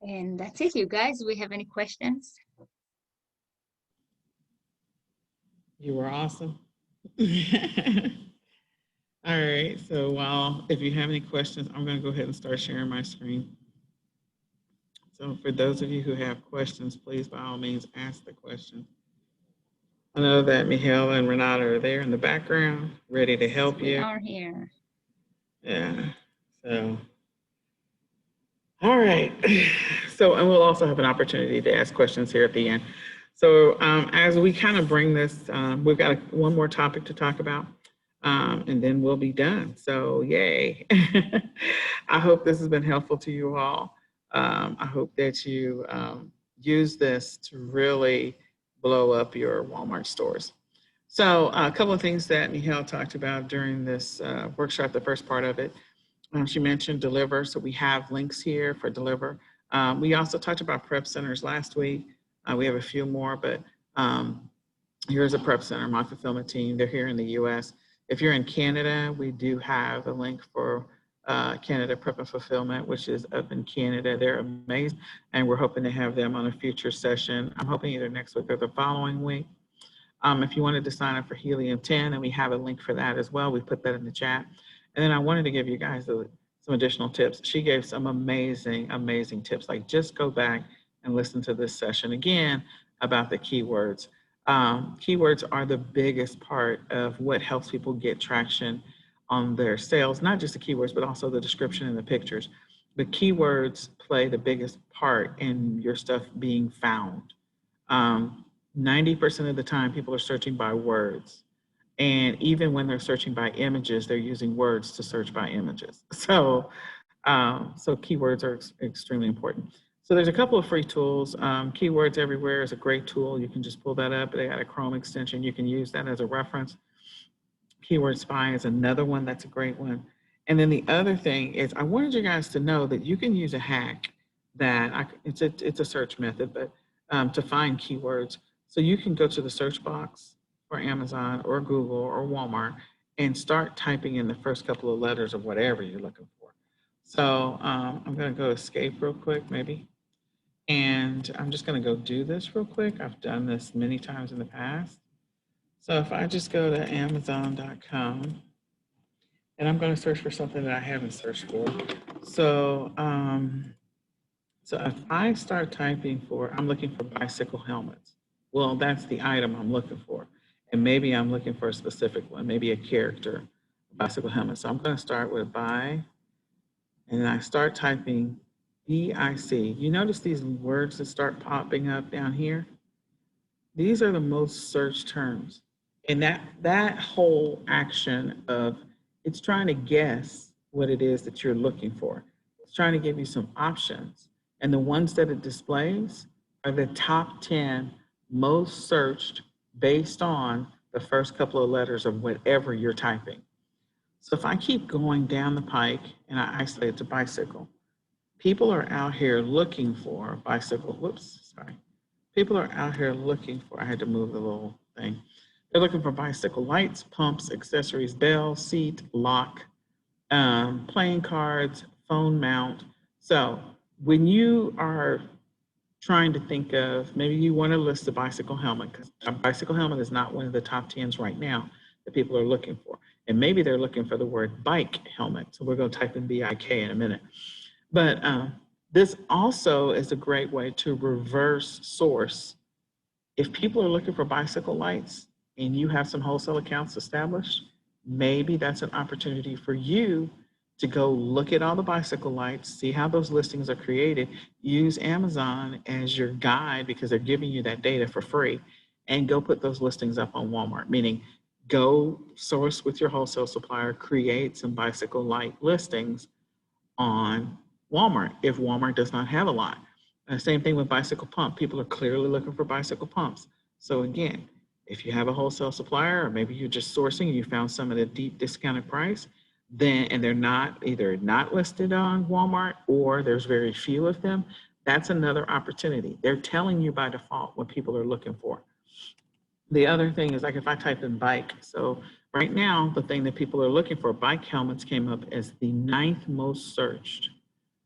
And that's it, you guys. We have any questions? You were awesome. All right, so if you have any questions, I'm going to go ahead and start sharing my screen. So for those of you who have questions, please by all means ask the question. I know that Michaela and Renata are there in the background, ready to help you. We are here. Yeah, so, all right. So, and we'll also have an opportunity to ask questions here at the end. So as we kind of bring this, we've got one more topic to talk about. And then we'll be done. So yay. I hope this has been helpful to you all. I hope that you use this to really blow up your Walmart stores. So a couple of things that Michelle talked about during this workshop, the first part of it, she mentioned Deliver. So we have links here for Deliver. We also talked about prep centers last week. We have a few more, but here's a prep center, my fulfillment team. They're here in the US. If you're in Canada, we do have a link for Canada Prep and Fulfillment, which is up in Canada. They're amazing, and we're hoping to have them on a future session. I'm hoping either next week or the following week. If you wanted to sign up for Helium 10, and we have a link for that as well, we put that in the chat. And then I wanted to give you guys some additional tips. She gave some amazing, amazing tips, like just go back and listen to this session again about the keywords. Keywords are the biggest part of what helps people get traction on their sales, not just the keywords, but also the description and the pictures. The keywords play the biggest part in your stuff being found. 90% of the time, people are searching by words. And even when they're searching by images, they're using words to search by images. So keywords are extremely important. So there's a couple of free tools. Keywords Everywhere is a great tool. You can just pull that up. They got a Chrome extension. You can use that as a reference. Keyword Spy is another one that's a great one. And then the other thing is I wanted you guys to know that you can use a hack that it's a search method, but to find keywords. So you can go to the search box for Amazon or Google or Walmart and start typing in the first couple of letters of whatever you're looking for. So I'm going to go escape real quick, maybe. And I'm just going to go do this real quick. I've done this many times in the past. So if I just go to Amazon.com, and I'm going to search for something that I haven't searched for. So, so if I start typing I'm looking for bicycle helmets. Well, that's the item I'm looking for. And maybe I'm looking for a specific one, maybe a character, bicycle helmet. So I'm going to start with and I start typing BIC. You notice these words that start popping up down here? These are the most searched terms. And that whole action of it's trying to guess what it is that you're looking for. It's trying to give you some options. And the ones that it displays are the top 10 most searched based on the first couple of letters of whatever you're typing. So if I keep going down the pike and I isolate to bicycle, people are out here looking for bicycle. Whoops, sorry. People are out here looking for, I had to move the little thing. They're looking for bicycle lights, pumps, accessories, bell, seat, lock, playing cards, phone mount. So when you are trying to think of, maybe you want to list a bicycle helmet, because a bicycle helmet is not one of the top 10s right now that people are looking for. And maybe they're looking for the word bike helmet. So we're going to type in BIK in a minute. But this also is a great way to reverse source. If people are looking for bicycle lights and you have some wholesale accounts established, maybe that's an opportunity for you to go look at all the bicycle lights, see how those listings are created, use Amazon as your guide because they're giving you that data for free, and go put those listings up on Walmart, meaning go source with your wholesale supplier, create some bicycle light listings on Walmart if Walmart does not have a lot. Same thing with bicycle pump. People are clearly looking for bicycle pumps. So again, if you have a wholesale supplier, or maybe you're just sourcing and you found some at a deep discounted price, then and they're not either not listed on Walmart or there's very few of them, That's another opportunity. They're telling you by default what people are looking for. The other thing is, like, if I type in bike, so right now, the thing that people are looking for, bike helmets came up as the 9th most searched.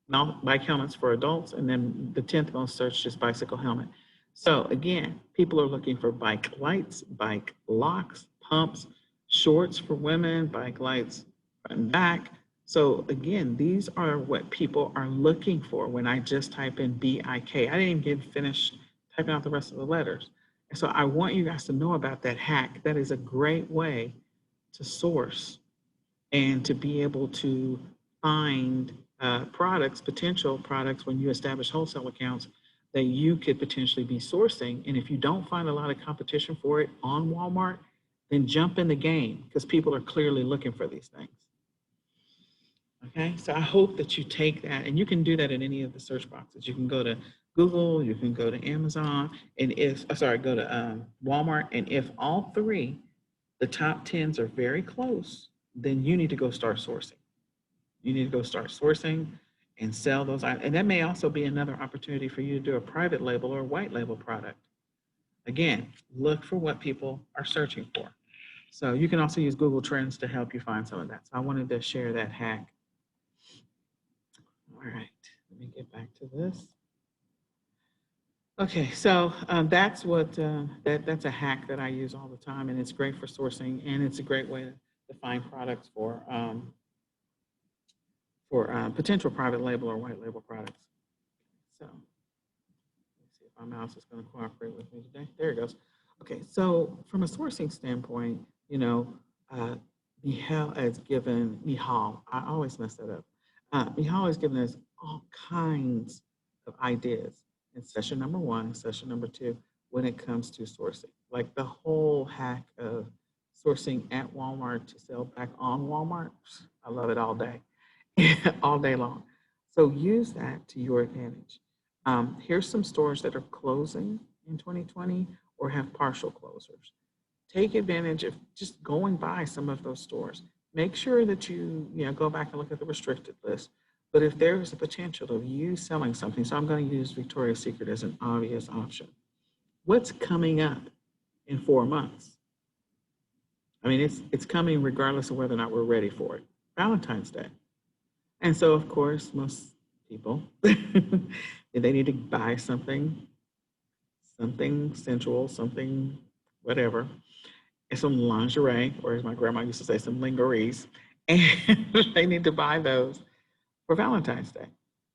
Now, bike helmets for adults, and then the 10th most searched is bicycle helmet. So again, people are looking for bike lights, bike locks, pumps, shorts for women, bike lights front and back. So again, these are what people are looking for when I just type in BIK. I didn't even get finished typing out the rest of the letters. And so I want you guys to know about that hack. That is a great way to source and to be able to find products, potential products, when you establish wholesale accounts that you could potentially be sourcing. And if you don't find a lot of competition for it on Walmart, then jump in the game, because people are clearly looking for these things. Okay, so I hope that you take that, and you can do that in any of the search boxes. You can go to Google, you can go to Amazon, and go to Walmart, and if all three, the top 10s are very close, then you need to go start sourcing. You need to go start sourcing and sell those items. And that may also be another opportunity for you to do a private label or a white label product. Again, look for what people are searching for. So you can also use Google Trends to help you find some of that. So I wanted to share that hack. All right, let me get back to this. Okay, so that's what that's a hack that I use all the time, and it's great for sourcing, and it's a great way to find products for potential private label or white label products. So let's see if my mouse is going to cooperate with me today. There it goes. Okay, so from a sourcing standpoint, Mihal, I always mess that up. Mihal has given us all kinds of ideas in session number 1, session number 2, when it comes to sourcing. Like the whole hack of sourcing at Walmart to sell back on Walmart. I love it all day, all day long. So use that to your advantage. Here's some stores that are closing in 2020 or have partial closures. Take advantage of just going by some of those stores. Make sure that you go back and look at the restricted list. But if there is a potential of you selling something, so I'm going to use Victoria's Secret as an obvious option. What's coming up in 4 months? I mean, it's coming regardless of whether or not we're ready for it. Valentine's Day. And so, of course, most people, they need to buy something sensual, something whatever, and some lingerie, or as my grandma used to say, some lingeries, and they need to buy those for Valentine's Day.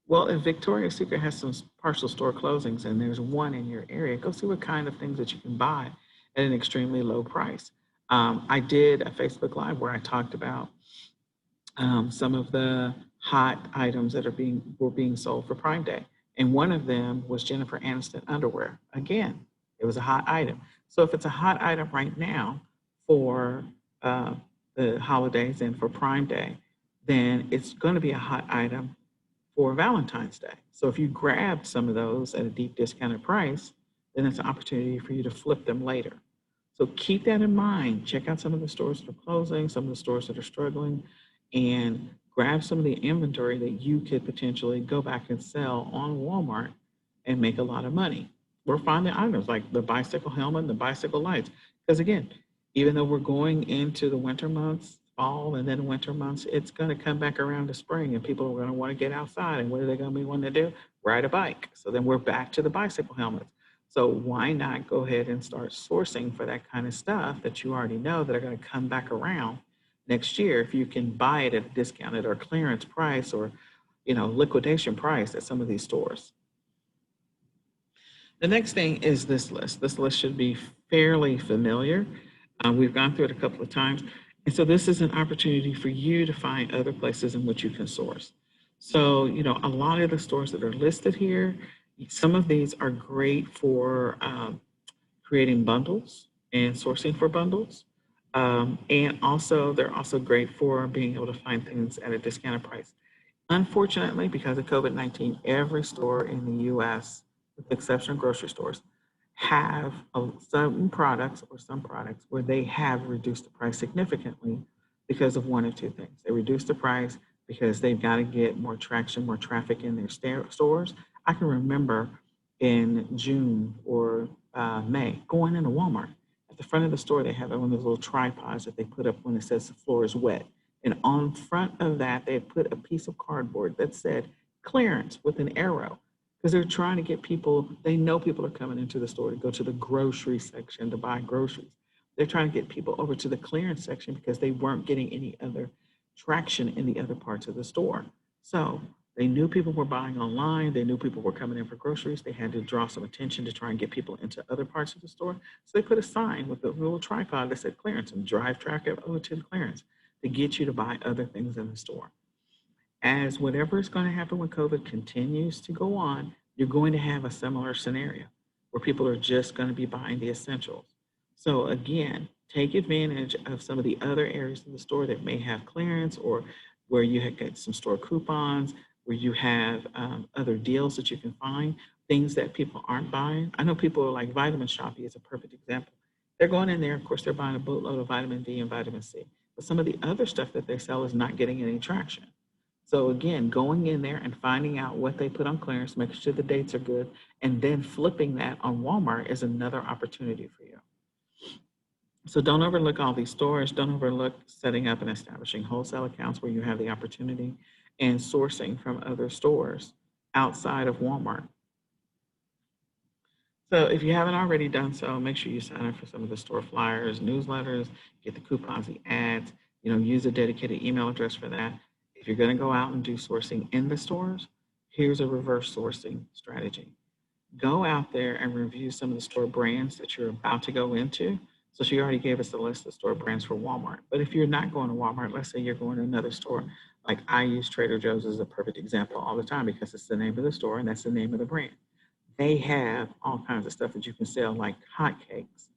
Well, if Victoria's Secret has some partial store closings and there's one in your area, go see what kind of things that you can buy at an extremely low price. I did a Facebook Live where I talked about some of the hot items that were being sold for Prime Day. And one of them was Jennifer Aniston underwear. Again, it was a hot item. So if it's a hot item right now for the holidays and for Prime Day, then it's going to be a hot item for Valentine's Day. So if you grabbed some of those at a deep discounted price, then it's an opportunity for you to flip them later. So keep that in mind. Check out some of the stores that are closing, some of the stores that are struggling, and grab some of the inventory that you could potentially go back and sell on Walmart and make a lot of money. We're finding items like the bicycle helmet and the bicycle lights. Because again, even though we're going into the winter months, fall and then winter months, it's going to come back around to spring and people are going to want to get outside. And what are they going to be wanting to do? Ride a bike. So then we're back to the bicycle helmets. So why not go ahead and start sourcing for that kind of stuff that you already know that are going to come back around next year if you can buy it at a discounted or clearance price or liquidation price at some of these stores. The next thing is this list. This list should be fairly familiar. We've gone through it a couple of times. And so this is an opportunity for you to find other places in which you can source. So, a lot of the stores that are listed here, some of these are great for creating bundles and sourcing for bundles. And also, they're also great for being able to find things at a discounted price. Unfortunately, because of COVID-19, every store in the US, with the exception of grocery stores, have some products where they have reduced the price significantly because of one of two things. They reduce the price because they've got to get more traction, more traffic in their stores. I can remember in June or May going into Walmart. At the front of the store, they have one of those little tripods that they put up when it says the floor is wet. And on front of that, they had put a piece of cardboard that said clearance with an arrow, because they're trying to get people, they know people are coming into the store to go to the grocery section to buy groceries. They're trying to get people over to the clearance section because they weren't getting any other traction in the other parts of the store. So they knew people were buying online. They knew people were coming in for groceries. They had to draw some attention to try and get people into other parts of the store. So they put a sign with a little tripod that said clearance and drive traffic over to the clearance to get you to buy other things in the store. As whatever is going to happen when COVID continues to go on, you're going to have a similar scenario where people are just going to be buying the essentials. So again, take advantage of some of the other areas of the store that may have clearance, or where you get some store coupons, where you have other deals that you can find, things that people aren't buying. I know people are like Vitamin Shopping is a perfect example. They're going in there, of course, they're buying a boatload of vitamin D and vitamin C, but some of the other stuff that they sell is not getting any traction. So again, going in there and finding out what they put on clearance, making sure the dates are good, and then flipping that on Walmart is another opportunity for you. So don't overlook all these stores. Don't overlook setting up and establishing wholesale accounts where you have the opportunity, and sourcing from other stores outside of Walmart. So if you haven't already done so, make sure you sign up for some of the store flyers, newsletters, get the coupons, the ads, use a dedicated email address for that. If you're going to go out and do sourcing in the stores, here's a reverse sourcing strategy. Go out there and review some of the store brands that you're about to go into. So she already gave us the list of store brands for Walmart. But if you're not going to Walmart, let's say you're going to another store, like I use Trader Joe's as a perfect example all the time because it's the name of the store and that's the name of the brand. They have all kinds of stuff that you can sell, like hotcakes,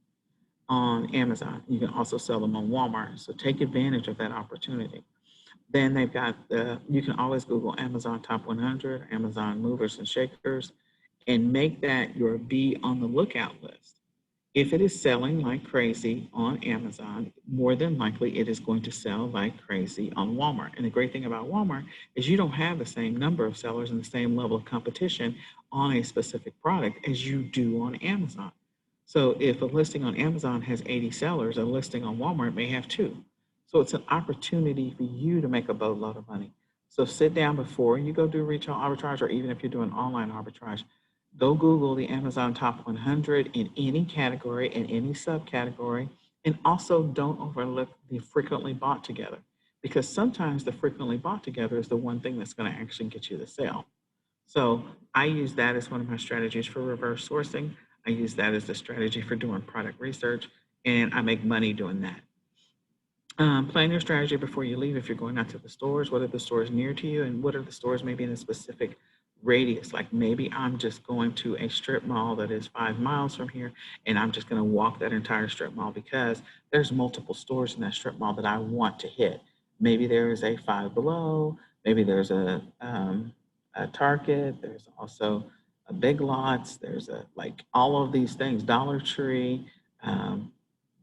on Amazon. You can also sell them on Walmart. So take advantage of that opportunity. Then they've got you can always Google Amazon Top 100, Amazon Movers and Shakers, and make that your be on the lookout list. If it is selling like crazy on Amazon, more than likely it is going to sell like crazy on Walmart. And the great thing about Walmart is you don't have the same number of sellers and the same level of competition on a specific product as you do on Amazon. So if a listing on Amazon has 80 sellers, a listing on Walmart may have 2. So it's an opportunity for you to make a boatload of money. So sit down before you go do retail arbitrage, or even if you're doing online arbitrage, go Google the Amazon Top 100 in any category and any subcategory. And also don't overlook the frequently bought together, because sometimes the frequently bought together is the one thing that's going to actually get you the sale. So I use that as one of my strategies for reverse sourcing. I use that as the strategy for doing product research, and I make money doing that. Plan your strategy before you leave. If you're going out to the stores, what are the stores near to you, and what are the stores maybe in a specific radius? Like maybe I'm just going to a strip mall that is 5 miles from here, and I'm just going to walk that entire strip mall because there's multiple stores in that strip mall that I want to hit. Maybe there is a Five Below, maybe there's a Target, there's also a Big Lots, there's like all of these things, Dollar Tree,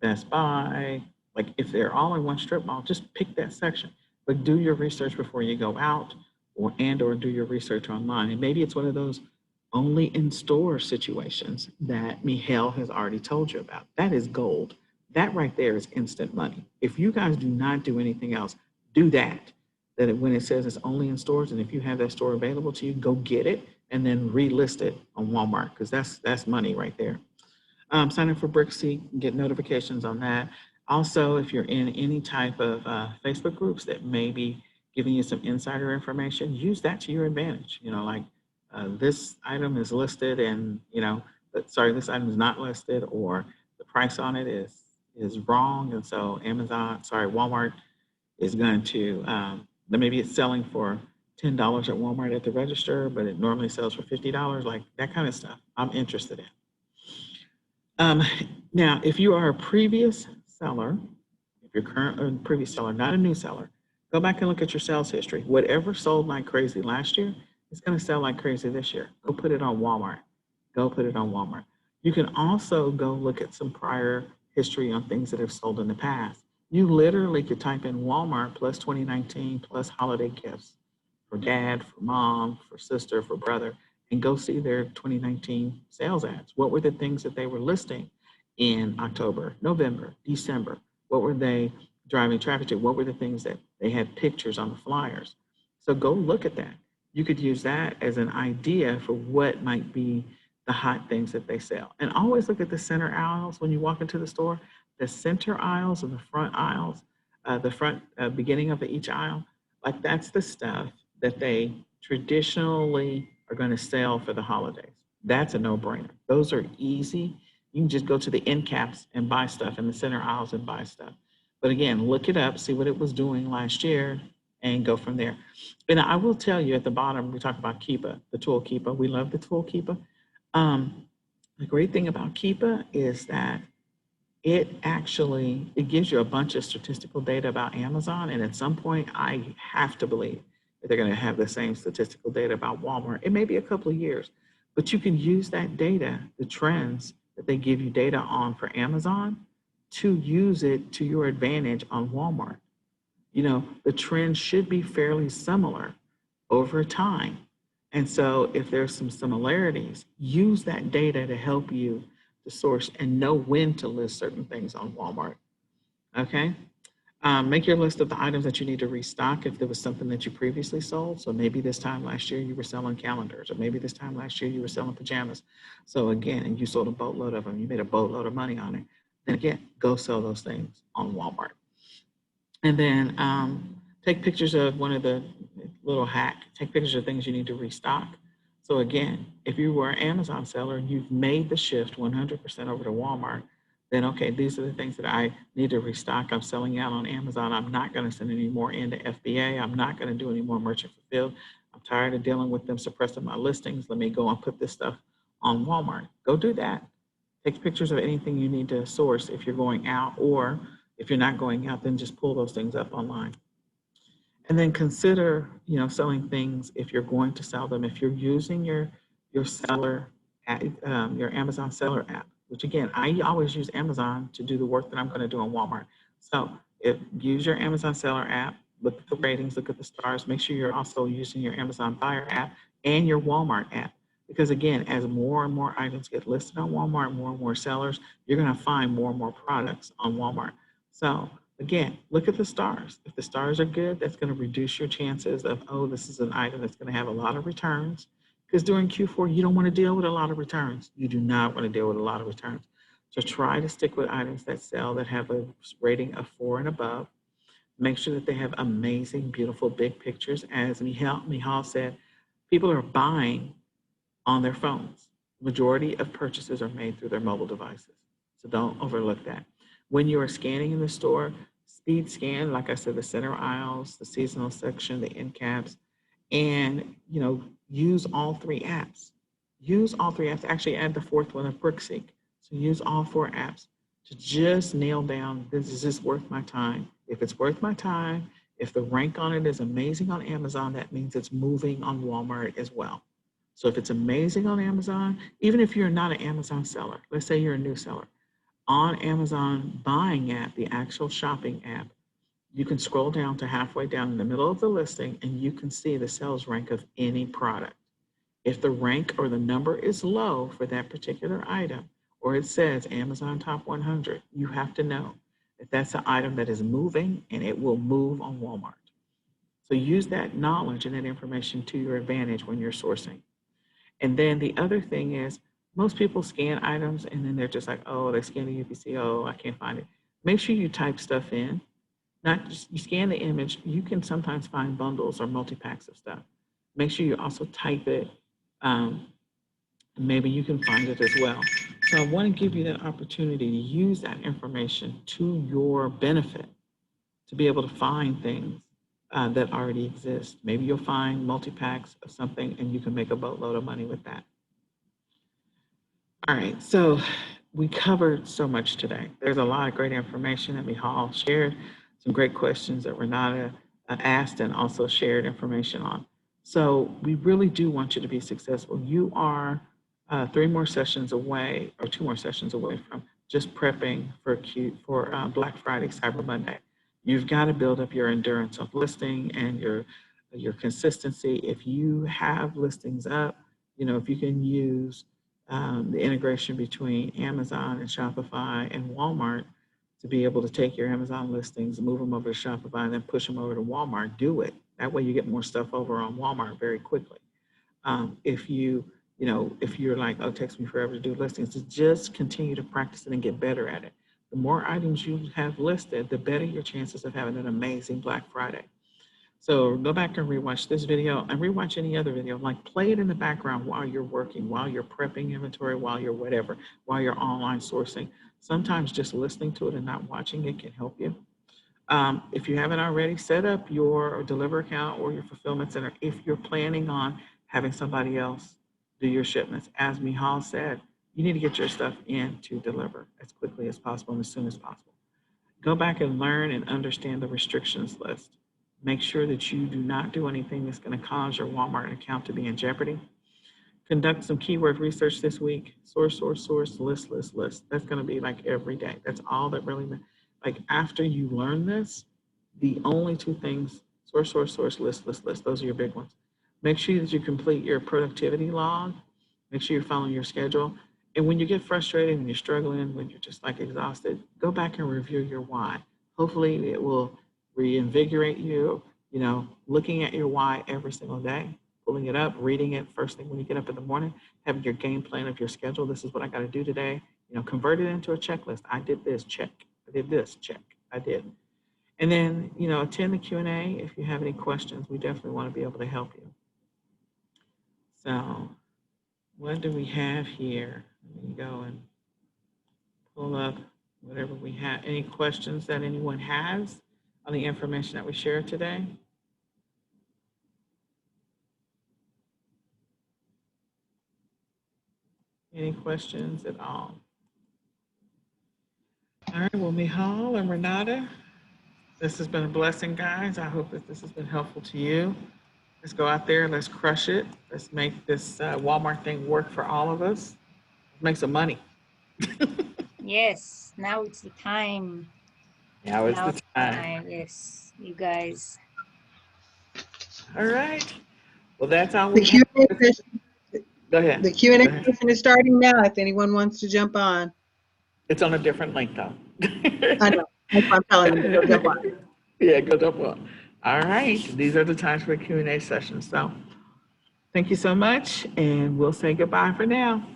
Best Buy. Like if they're all in one strip mall, just pick that section, but do your research before you go out, or do your research online. And maybe it's one of those only in store situations that Mihail has already told you about. That is gold. That right there is instant money. If you guys do not do anything else, do that. When it says it's only in stores, and if you have that store available to you, go get it and then relist it on Walmart, because that's money right there. Sign up for Brickseek, get notifications on that. Also, if you're in any type of Facebook groups that may be giving you some insider information, use that to your advantage. Like this item is listed and, this item is not listed, or the price on it is wrong. And so Walmart is going to, maybe it's selling for $10 at Walmart at the register, but it normally sells for $50, like that kind of stuff I'm interested in. Now, if you are a previous seller, if you're current or previous seller, not a new seller, go back and look at your sales history. Whatever sold like crazy last year, it's going to sell like crazy this year. Go put it on Walmart. Go put it on Walmart. You can also go look at some prior history on things that have sold in the past. You literally could type in Walmart plus 2019 plus holiday gifts for dad, for mom, for sister, for brother, and go see their 2019 sales ads. What were the things that they were listing in October, November, December? What were they driving traffic to? What were the things that they had pictures on the flyers? So go look at that. You could use that as an idea for what might be the hot things that they sell. And always look at the center aisles when you walk into the store. The center aisles and the front aisles, the front beginning of each aisle, like that's the stuff that they traditionally are going to sell for the holidays. That's a no-brainer. Those are easy. You can just go to the end caps and buy stuff in the center aisles and buy stuff. But again, look it up, see what it was doing last year, and go from there. And I will tell you at the bottom, we talk about Keepa, the tool Keepa. We love the tool Keepa. The great thing about Keepa is that it gives you a bunch of statistical data about Amazon. And at some point, I have to believe that they're going to have the same statistical data about Walmart. It may be a couple of years, but you can use that data, the trends that they give you data on for Amazon, to use it to your advantage on Walmart. You know, the trends should be fairly similar over time. And so if there's some similarities, use that data to help you to source and know when to list certain things on Walmart. Okay. Make your list of the items that you need to restock if there was something that you previously sold. So maybe this time last year you were selling calendars, or maybe this time last year you were selling pajamas. So again, and you sold a boatload of them, you made a boatload of money on it. Then again, go sell those things on Walmart. And then take pictures of one of the little hack, take pictures of things you need to restock. So again, if you were an Amazon seller and you've made the shift 100% over to Walmart, then okay, these are the things that I need to restock. I'm selling out on Amazon. I'm not going to send any more into FBA. I'm not going to do any more merchant fulfilled. I'm tired of dealing with them suppressing my listings. Let me go and put this stuff on Walmart. Go do that. Take pictures of anything you need to source if you're going out, or if you're not going out, then just pull those things up online. And then consider, selling things if you're going to sell them. If you're using your seller, your Amazon seller app, which again, I always use Amazon to do the work that I'm going to do on Walmart. So use your Amazon seller app, look at the ratings, look at the stars, make sure you're also using your Amazon buyer app and your Walmart app. Because again, as more and more items get listed on Walmart, more and more sellers, you're going to find more and more products on Walmart. So again, look at the stars. If the stars are good, that's going to reduce your chances of, oh, this is an item that's going to have a lot of returns. Because during Q4, you don't want to deal with a lot of returns. You do not want to deal with a lot of returns. So try to stick with items that sell that have a rating of 4 and above. Make sure that they have amazing, beautiful, big pictures. As Michal said, people are buying on their phones. Majority of purchases are made through their mobile devices. So don't overlook that. When you are scanning in the store, speed scan, like I said, the center aisles, the seasonal section, the end caps, and use all 3 apps. Use all 3 apps. Actually, add the 4th one of BrickSeek. So use all 4 apps to just nail down, is this worth my time? If it's worth my time, if the rank on it is amazing on Amazon, that means it's moving on Walmart as well. So if it's amazing on Amazon, even if you're not an Amazon seller, let's say you're a new seller, on Amazon buying app, the actual shopping app, you can scroll down to halfway down in the middle of the listing and you can see the sales rank of any product. If the rank or the number is low for that particular item, or it says Amazon Top 100, you have to know that that's an item that is moving and it will move on Walmart. So use that knowledge and that information to your advantage when you're sourcing. And then the other thing is, most people scan items and then they're just like, oh, they scan the UPC, oh, I can't find it. Make sure you type stuff in. Not just you scan the image, you can sometimes find bundles or multi-packs of stuff. Make sure you also type it. Maybe you can find it as well. So I want to give you that opportunity to use that information to your benefit, to be able to find things that already exist. Maybe you'll find multi-packs of something and you can make a boatload of money with that. All right, so we covered so much today. There's a lot of great information that Michal shared, some great questions that Renata asked and also shared information on. So we really do want you to be successful. You are 3 more sessions away, or 2 more sessions away from just prepping for Black Friday, Cyber Monday. You've got to build up your endurance of listing and your consistency. If you have listings up, if you can use the integration between Amazon and Shopify and Walmart to be able to take your Amazon listings, move them over to Shopify, and then push them over to Walmart, do it. That way you get more stuff over on Walmart very quickly. If if you're like, oh, it takes me forever to do listings, just continue to practice it and get better at it. The more items you have listed, the better your chances of having an amazing Black Friday. So go back and rewatch this video and rewatch any other video. Like, play it in the background while you're working, while you're prepping inventory, while you're whatever, while you're online sourcing. Sometimes just listening to it and not watching it can help you. If you haven't already, set up your deliver account or your fulfillment center if you're planning on having somebody else do your shipments. As Mihal said, you need to get your stuff in to deliver as quickly as possible and as soon as possible. Go back and learn and understand the restrictions list. Make sure that you do not do anything that's going to cause your Walmart account to be in jeopardy. Conduct some keyword research this week. Source, list. That's going to be like every day. That's all that really matters. Like, after you learn this, the only two things, source, list. Those are your big ones. Make sure that you complete your productivity log. Make sure you're following your schedule. And when you get frustrated and you're struggling, when you're just like exhausted, go back and review your why. Hopefully it will reinvigorate you, looking at your why every single day, pulling it up, reading it first thing when you get up in the morning, having your game plan of your schedule. This is what I got to do today. Convert it into a checklist. I did this, check. I did this, check. I did. And then, attend the Q&A if you have any questions. We definitely want to be able to help you. So what do we have here? Let me go and pull up whatever we have. Any questions that anyone has on the information that we shared today? Any questions at all? All right, well, Mihal and Renata, this has been a blessing, guys. I hope that this has been helpful to you. Let's go out there, let's crush it. Let's make this Walmart thing work for all of us. Let's make some money. Yes, now it's the time. Now it's the time. Yes, you guys. All right. Well, that's all The we have. Q&A session, Go ahead. the Q&A Go ahead. session is starting now if anyone wants to jump on. It's on a different link, though. I know. That's why I'm telling them to go jump on. Yeah, go jump on. All right. These are the times for Q&A sessions. So thank you so much, and we'll say goodbye for now.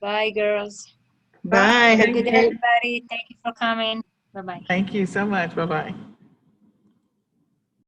Bye, girls. Bye. Have a Have a good day, great everybody. Thank you for coming. Bye-bye. Thank you so much. Bye-bye.